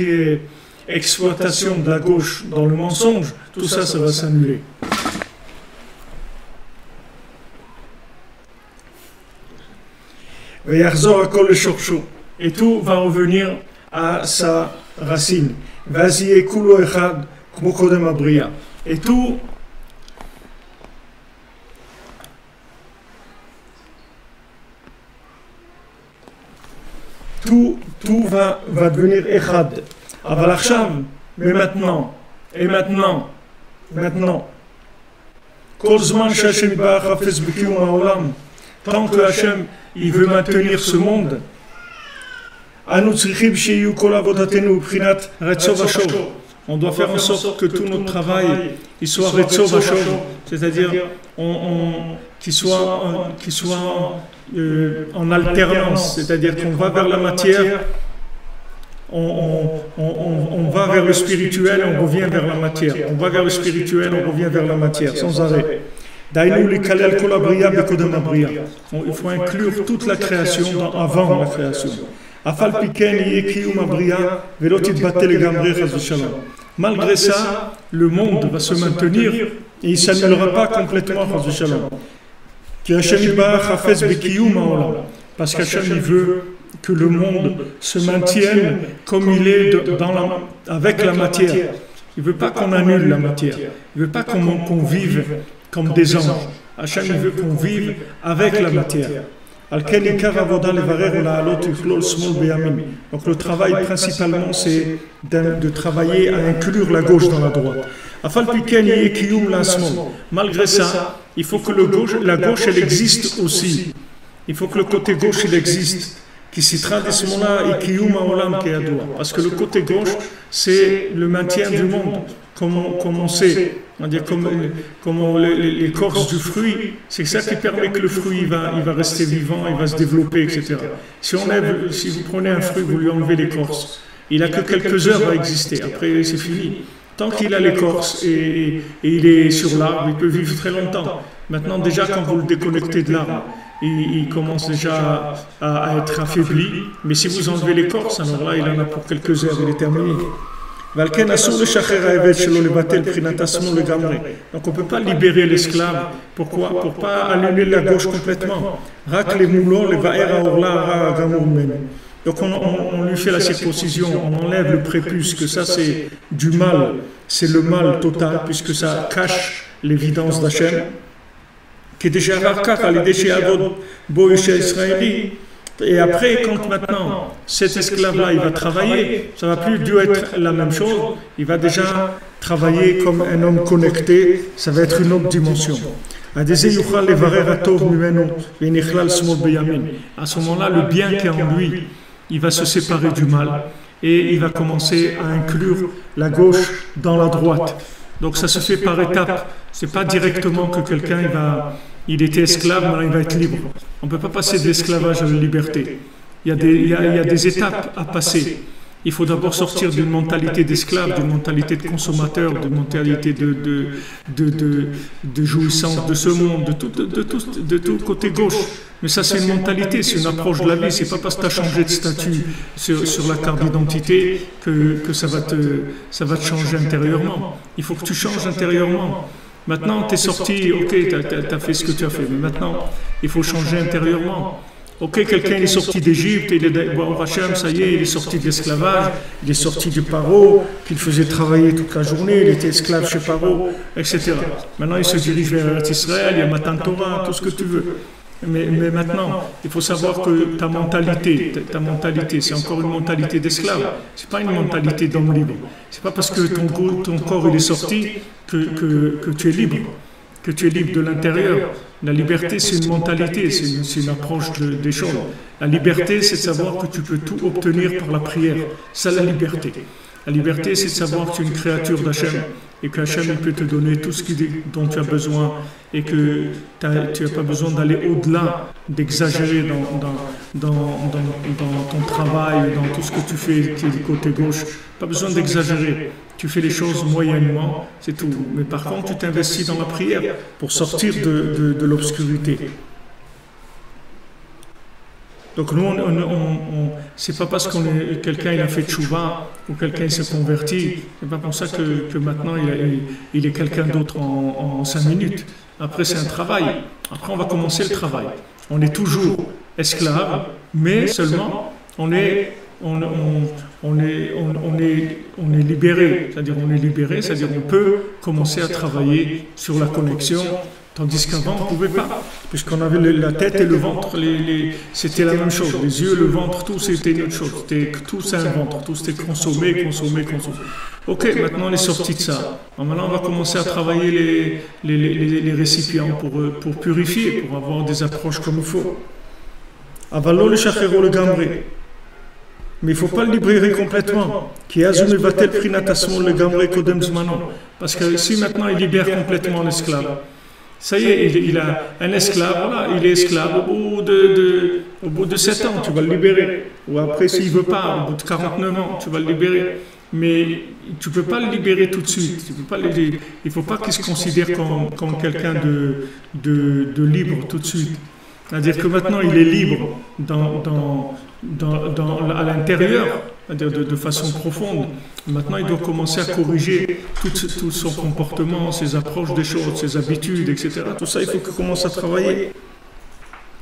est exploitation de la gauche dans le mensonge, tout ça, ça va s'annuler. Et tout va revenir à sa racine. Et tout va devenir echad. Mais maintenant, tant que Hachem il veut maintenir ce monde, on doit faire en sorte que tout notre travail il soit Retzov Hashov, c'est-à-dire qu'il soit en alternance, c'est-à-dire qu'on va vers la matière, on va vers le spirituel et on revient vers la matière. On va vers le spirituel, on revient vers la matière, sans arrêt. Il faut inclure toute la création avant la création. Malgré ça, le monde va se maintenir et il ne s'annulera pas complètement. Parce qu'Hachem veut que le monde se maintienne comme il est avec la matière. Il ne veut pas qu'on annule la matière. Il ne veut pas qu'on vive comme des anges. Hachem veut qu'on vive avec la matière. Donc le travail principalement c'est de travailler à inclure la gauche dans la droite. Malgré ça, il faut que la gauche elle existe aussi. Il faut que le côté gauche il existe. Parce que le côté gauche c'est le maintien du monde. Comme on sait, comme l'écorce du fruit, c'est ça qui permet que le fruit il va rester vivant, il va se développer, etc. Si vous prenez un fruit, vous lui enlevez l'écorce, il n'a que quelques heures à exister, après c'est fini. Tant qu'il a l'écorce et il est sur l'arbre, il peut vivre très longtemps. Maintenant, déjà, quand vous le déconnectez de l'arbre il commence déjà à être affaibli. Mais si vous enlevez l'écorce, alors là, il en a pour quelques heures, il est terminé. Donc on ne peut pas libérer l'esclave. Pourquoi? Pour ne pas allumer la gauche complètement. Donc on lui fait la circoncision, on enlève le prépuce, que ça c'est du mal, c'est le mal total, puisque ça cache l'évidence d'Hachem. Et après, quand maintenant cet esclave-là, il va travailler, ça ne va plus du être la même chose, il va déjà travailler comme un homme connecté, ça va être une autre dimension. À ce moment-là, le bien qui est en lui, il va se séparer du mal et il va commencer à inclure la gauche dans la droite. Donc ça se fait par étapes, ce n'est pas directement que quelqu'un il était esclave, maintenant il va être libre. On ne peut pas passer de l'esclavage à la liberté. Il y a des étapes à passer. Il faut d'abord sortir d'une mentalité d'esclave, d'une mentalité de consommateur, d'une mentalité de jouissance de ce monde, de tout côté gauche. Mais ça, c'est une mentalité, c'est une approche de la vie. C'est pas parce que tu as changé de statut sur la carte d'identité que ça va te changer intérieurement. Il faut que tu changes intérieurement. Maintenant, tu es sorti, ok, tu as fait ce que tu as fait, mais maintenant, il faut changer intérieurement. Ok, quelqu'un est sorti d'Égypte, il est bon, Hachem, ça y est, il est sorti de l'esclavage, il est sorti du paro, qu'il faisait travailler toute la journée, il était esclave chez Paro, etc. Maintenant, il se dirige vers Israël, il y a Matan Torah, tout ce que tu veux. Mais maintenant, il faut savoir que ta mentalité, c'est encore une mentalité d'esclave. C'est pas une mentalité d'homme libre. C'est pas parce que ton corps il est sorti que tu es libre, que tu es libre de l'intérieur. La liberté, c'est une mentalité, c'est une approche des choses. La liberté, c'est de savoir que tu peux tout obtenir par la prière. C'est la liberté. La liberté, c'est de savoir que tu es une créature d'Hachem et qu'Hachem peut te donner tout ce dont tu as besoin et que tu n'as pas besoin d'aller au-delà, d'exagérer dans ton travail, dans tout ce que tu fais qui est du côté gauche. Pas besoin d'exagérer. Tu fais les choses moyennement, c'est tout. Mais par contre, tu t'investis dans la prière pour sortir de l'obscurité. Donc nous, c'est pas parce que quelqu'un il a fait tchouva ou quelqu'un s'est converti, c'est pas pour ça que maintenant il est quelqu'un d'autre en 5 minutes. Après c'est un travail. Après on va commencer le travail. On est toujours esclave, mais seulement on est libéré. C'est-à-dire on peut commencer à travailler sur la connexion. Tandis qu'avant, on ne pouvait pas, puisqu'on avait la tête et le ventre, c'était la même chose. Les yeux, le ventre, tout c'était une autre chose. Tout c'est un ventre, tout c'était consommer. Ok, maintenant on est sorti de ça. Maintenant on va commencer à travailler les récipients pour purifier, pour avoir des approches comme il faut. Avalo le chachero le gamré. Mais il ne faut pas le libérer complètement. Parce que si maintenant il libère complètement l'esclave, ça y est, il a un esclave, voilà, il est esclave au bout de 7 ans, tu vas le libérer. Ou après, s'il ne veut pas, au bout de 49 ans, tu vas le libérer. Mais tu ne peux pas le libérer tout de suite. Il ne faut pas qu'il se considère comme quelqu'un de libre tout de suite. C'est-à-dire que maintenant, il est libre à l'intérieur, c'est-à-dire de façon profonde. Maintenant, il doit commencer à corriger tout son comportement, ses approches des choses, ses habitudes, etc. Tout ça, il faut qu'il commence à travailler.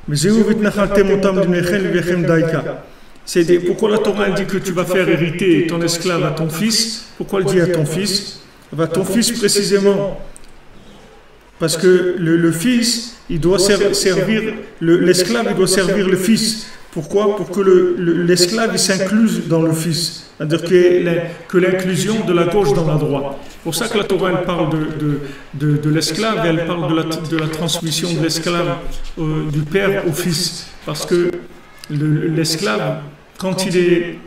Mais pourquoi la Torah dit que tu vas faire hériter ton esclave à ton fils? Pourquoi elle dit à ton fils? À ton fils précisément. Parce que le fils, il doit servir, l'esclave, il doit servir le fils. Pourquoi? Pour que l'esclave il s'incluse dans le fils. C'est-à-dire que l'inclusion de la gauche dans la droite. C'est pour ça que la Torah elle parle de l'esclave et elle parle de la transmission de l'esclave du père au fils. Parce que l'esclave, quand il est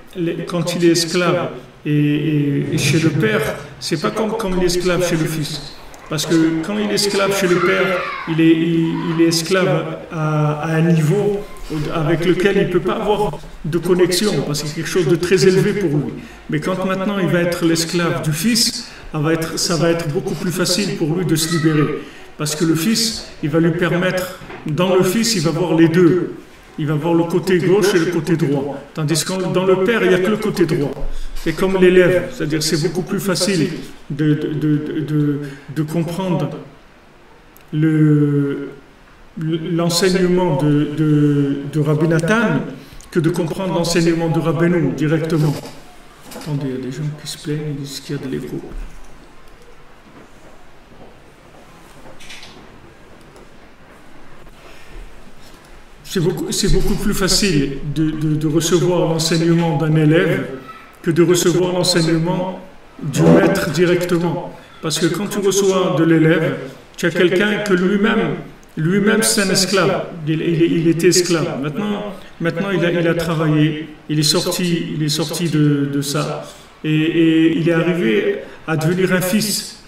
esclave et chez le père, c'est pas comme l'esclave chez le fils. Parce que quand il est esclave chez le père, il est esclave à un niveau avec lequel il ne peut pas avoir de connexion, parce que c'est quelque chose de très élevé pour lui. Mais quand maintenant il va être l'esclave du fils, ça va être beaucoup plus facile pour lui de se libérer. parce que le Fils, il va lui permettre, dans le Fils, il va voir les deux. Il va voir le côté gauche et le côté droit. Tandis que dans le Père, il n'y a que le côté droit. C'est comme l'élève, c'est-à-dire c'est beaucoup plus facile de comprendre l'enseignement de Rabbi Nathan que de comprendre l'enseignement de Rabbeinu directement. Attendez, il y a des gens qui se plaignent, ils disent qu'il y a de l'écho. C'est beaucoup plus facile de recevoir l'enseignement d'un élève que de recevoir l'enseignement du maître directement. Parce que quand tu reçois de l'élève, tu as quelqu'un que lui-même c'est un esclave. Il était esclave. Maintenant il a travaillé, il est sorti de ça. Et il est arrivé à devenir un fils.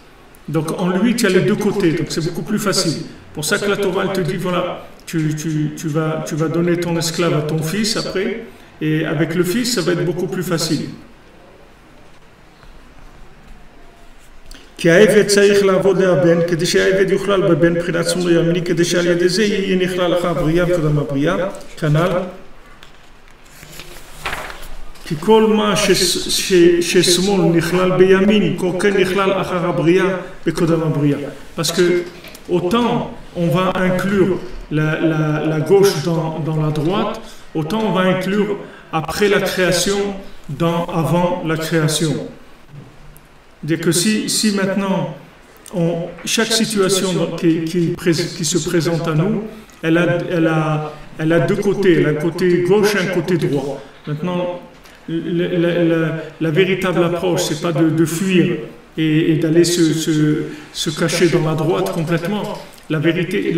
Donc en lui, tu as les deux côtés. Donc c'est beaucoup plus facile. Pour ça que la Torah elle te dit, voilà, tu vas donner ton esclave à ton fils après. Et avec le fils, ça va être beaucoup plus facile. כי העבד צריך לעבוד להבן, כדי שהעבד יוכלל בבן בחינת שמאל ימיני, כדי שעל ידי זה יהיה נכלל אחר הבריאה וקודם הבריאה, כנ"ל. כי כל מה ששמאל נכלל בימין, כן נכלל אחר הבריאה וקודם הבריאה. Parce que autant on va inclure la gauche dans la droite, autant on va inclure après la création avant la création. C'est que si maintenant, chaque situation qui se présente à nous, elle a deux côtés, elle a un côté gauche et un côté droit. Maintenant, la véritable approche, c'est pas de fuir et d'aller se cacher dans la droite complètement. La vérité,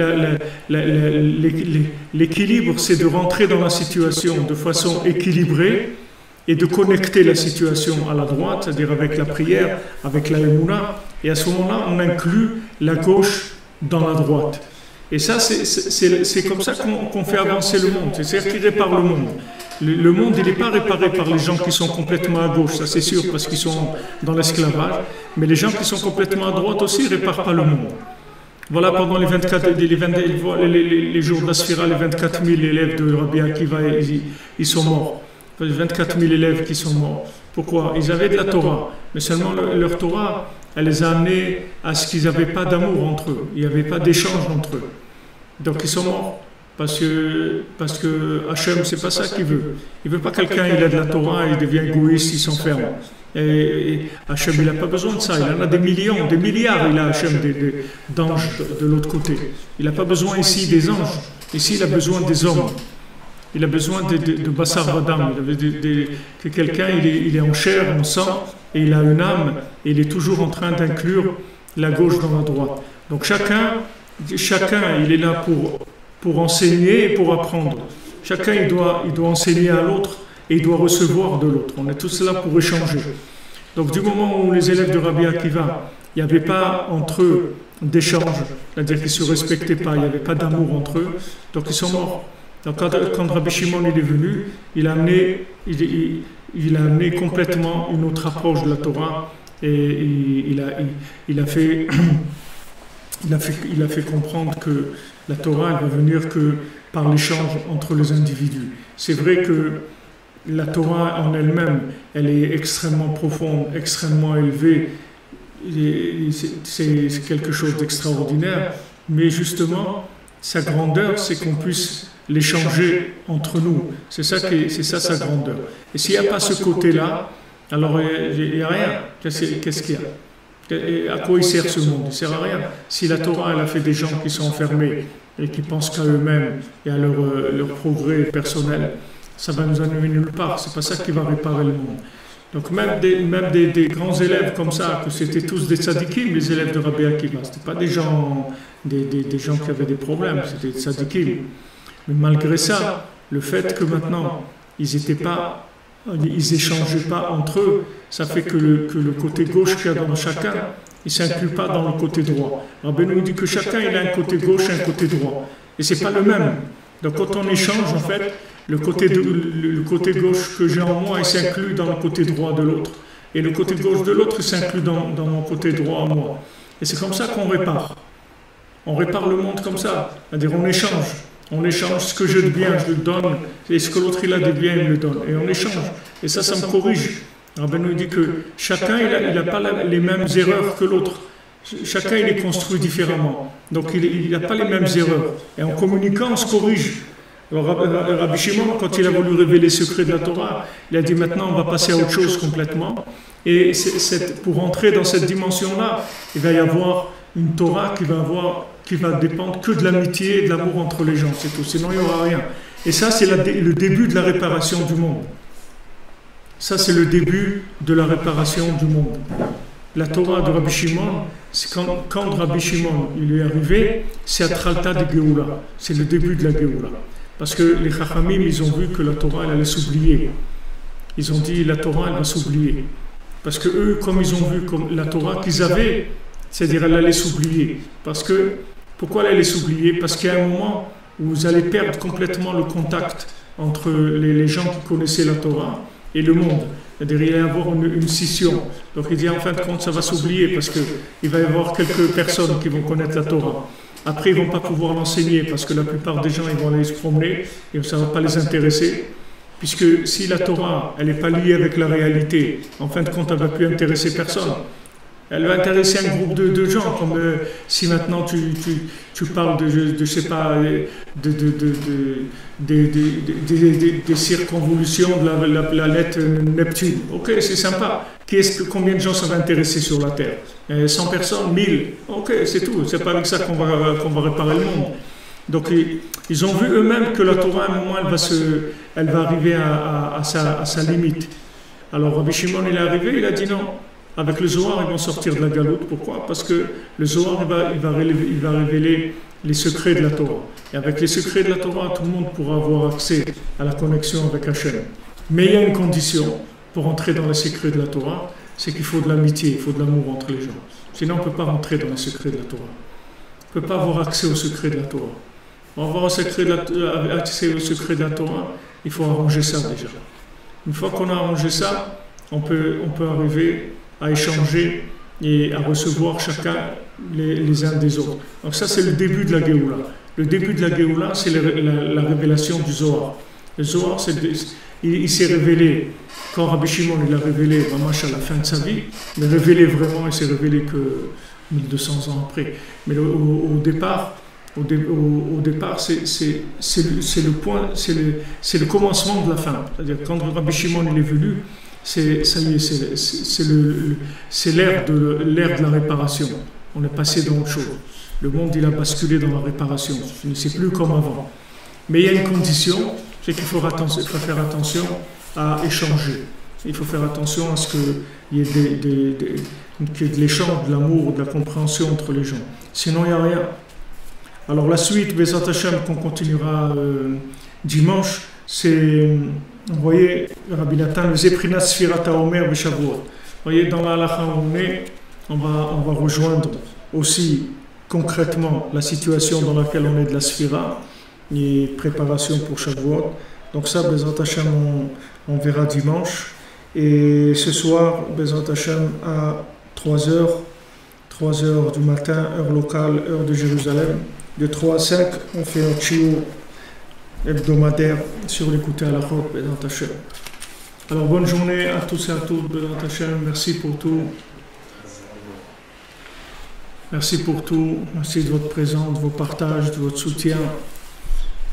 l'équilibre, c'est de rentrer dans la situation de façon équilibrée et de connecter la situation à la droite, c'est-à-dire avec la prière, avec la émouna, et à ce moment-là, on inclut la gauche dans la droite. Et ça, c'est comme ça qu'on fait avancer le monde, c'est ça qui répare le monde. Le monde, il n'est pas réparé par les gens qui sont complètement à gauche, ça c'est sûr, parce qu'ils sont dans l'esclavage, mais les gens qui sont complètement à droite aussi ne réparent pas le monde. Voilà, pendant les jours de la Sphira, les 24 000 élèves de Rabbi Akiva, ils sont morts. 24 000 élèves qui sont morts. Pourquoi? Ils avaient de la Torah, mais seulement leur Torah, elle les a amenés à ce qu'ils n'avaient pas d'amour entre eux, il n'y avait pas d'échange entre eux. Donc ils sont morts, parce que Hachem, c'est pas ça qu'il veut. Il ne veut pas quelqu'un, il a de la Torah, il devient égoïste, il s'enferme. Et Hachem, il n'a pas besoin de ça, il en a des millions, des milliards, il a Hachem d'anges de l'autre côté. Il n'a pas besoin ici des anges, ici il a besoin des hommes. Il a besoin de Bassar Vadam, que quelqu'un il est en chair, en sang, et il a une âme, et il est toujours en train d'inclure la gauche dans la droite. Donc chacun il est là pour enseigner et pour apprendre. Chacun il doit enseigner à l'autre et il doit recevoir de l'autre. On est tous là pour échanger. Donc du moment où les élèves de Rabbi Akiva, il n'y avait pas entre eux d'échange, c'est-à-dire qu'ils ne se respectaient pas, il n'y avait pas d'amour entre eux, donc ils sont morts. Donc quand Rabbi Shimon il est venu, il a amené complètement une autre approche de la Torah et il a fait comprendre que la Torah elle va venir que par l'échange entre les individus. C'est vrai que la Torah en elle-même, elle est extrêmement profonde, extrêmement élevée, c'est quelque chose d'extraordinaire, mais justement, sa grandeur, c'est qu'on puisse l'échanger entre nous. C'est ça sa grandeur. Et s'il n'y a pas ce côté-là, alors il n'y a rien. Qu'est-ce qu'il y a? Et à quoi il sert ce monde? Il ne sert à rien. Si la Torah elle a fait des gens qui sont enfermés et qui pensent qu'à eux-mêmes et à leur progrès personnel, ça va nous amener nulle part. C'est pas ça qui va réparer le monde. Donc même des grands élèves comme ça, que c'était tous des tzadikim, les élèves de Rabbi Akiva, c'était pas des gens qui avaient des problèmes, c'était des tzadikim. Mais malgré ça, le fait que maintenant ils échangeaient pas entre eux, ça fait que le côté gauche qu'il y a dans chacun, il ne s'inclut pas dans le côté droit. Rabbi nous dit que chacun il a un côté gauche et un côté droit, et c'est pas le même. Donc quand on échange, en fait, le côté gauche que j'ai en moi, il s'inclut dans le côté droit de l'autre. Et le côté gauche de l'autre, il s'inclut dans mon côté droit en moi. Et c'est comme ça qu'on répare. On répare le monde comme ça, c'est-à-dire on échange. On échange ce que j'ai de bien, je le donne, et ce que l'autre il a de bien, il me le donne. Et on échange. Et ça me corrige. Rabbi nous dit que chacun, il n'a pas les mêmes erreurs que l'autre. Chacun, il est construit différemment. Donc, il n'a pas les mêmes erreurs. Et en communiquant, on se corrige. Alors, Rabbi Shimon, quand il a voulu révéler les secrets de la Torah, il a dit maintenant, on va passer à autre chose complètement. Et pour entrer dans cette dimension-là, il va y avoir une Torah qui va dépendre que de l'amitié et de l'amour entre les gens, c'est tout. Sinon, il n'y aura rien. Et ça, c'est le début de la réparation du monde. Ça, c'est le début de la réparation du monde. La Torah de Rabbi Shimon, quand Rabbi Shimon il est arrivé, c'est Atralta de Géoula. C'est le début de la Géoula. Parce que les Chachamim, ils ont vu que la Torah, elle allait s'oublier. Ils ont dit, la Torah, elle va s'oublier. Parce que eux, comme ils ont vu comme la Torah qu'ils avaient, c'est-à-dire elle allait s'oublier. Pourquoi elle allait s'oublier? Parce qu'il y a un moment où vous allez perdre complètement le contact entre les gens qui connaissaient la Torah et le monde. C'est-à-dire il va y avoir une scission. Donc il dit en fin de compte ça va s'oublier parce qu'il va y avoir quelques personnes qui vont connaître la Torah. Après ils ne vont pas pouvoir l'enseigner parce que la plupart des gens ils vont aller se promener et ça ne va pas les intéresser. Puisque si la Torah elle n'est pas liée avec la réalité, en fin de compte elle ne va plus intéresser personne. Elle va intéresser un groupe de gens, comme si maintenant tu parles je sais pas, des circonvolutions de la lettre Neptune. Ok, c'est sympa. Combien de gens ça va intéresser sur la Terre? 100 personnes, 1000. Ok, c'est tout. C'est pas avec ça qu'on va réparer le monde. Donc ils ont vu eux-mêmes que la Torah, à un moment, elle va arriver à sa limite. Alors Rabbi Shimon, il est arrivé, il a dit non. Avec le Zohar, ils vont sortir de la galoute. Pourquoi? Parce que le Zohar, il va révéler les secrets de la Torah. Et avec les secrets de la Torah, tout le monde pourra avoir accès à la connexion avec Hachem. Mais il y a une condition pour entrer dans les secrets de la Torah, c'est qu'il faut de l'amitié, il faut de l'amour entre les gens. Sinon, on ne peut pas rentrer dans les secrets de la Torah. On ne peut pas avoir accès aux secrets de la Torah. Pour avoir accès aux secrets de la Torah, il faut arranger ça déjà. Une fois qu'on a arrangé ça, on peut arriver à échanger et à recevoir chacun les uns des autres. Donc ça, c'est le début de la Géoula. Le début de la Géoula, c'est la révélation du Zohar. Le Zohar, il s'est révélé, quand Rabbi Shimon il a révélé, Mamash à la fin de sa vie, mais révélé vraiment, il s'est révélé que 1200 ans après. Mais au départ, c'est le point, c'est le commencement de la fin. C'est-à-dire quand Rabbi Shimon il est venu, c'est l'ère de la réparation. On est passé dans autre chose. Le monde il a basculé dans la réparation. C'est plus comme avant. Mais il y a une condition, c'est qu'il faut faire attention à échanger. Il faut faire attention à ce qu'il y ait de l'échange, de l'amour, de la compréhension entre les gens. Sinon il n'y a rien. Alors la suite, Bezat Hashem, qu'on continuera dimanche, c'est, vous voyez, Rabbi Nathan, le Zeprinat Sfirat HaOmer Beshavuot. Vous voyez, dans la halakha où on va rejoindre aussi concrètement la situation dans laquelle on est de la Sphira et préparation pour Shavuot. Donc ça, Bezat Hashem, on verra dimanche. Et ce soir, Bezat Hashem, à 3h du matin, heure locale, heure de Jérusalem. De 3 à 5, on fait un chiour hebdomadaire sur l'écouter à la route, Bezat Hashem. Alors bonne journée à tous et à toutes, Bezat Hashem. Merci pour tout. Merci pour tout. Merci de votre présence, de vos partages, de votre soutien,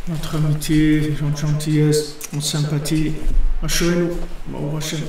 notre amitié, notre gentillesse, notre sympathie. Ashrenu, Baruch Hashem.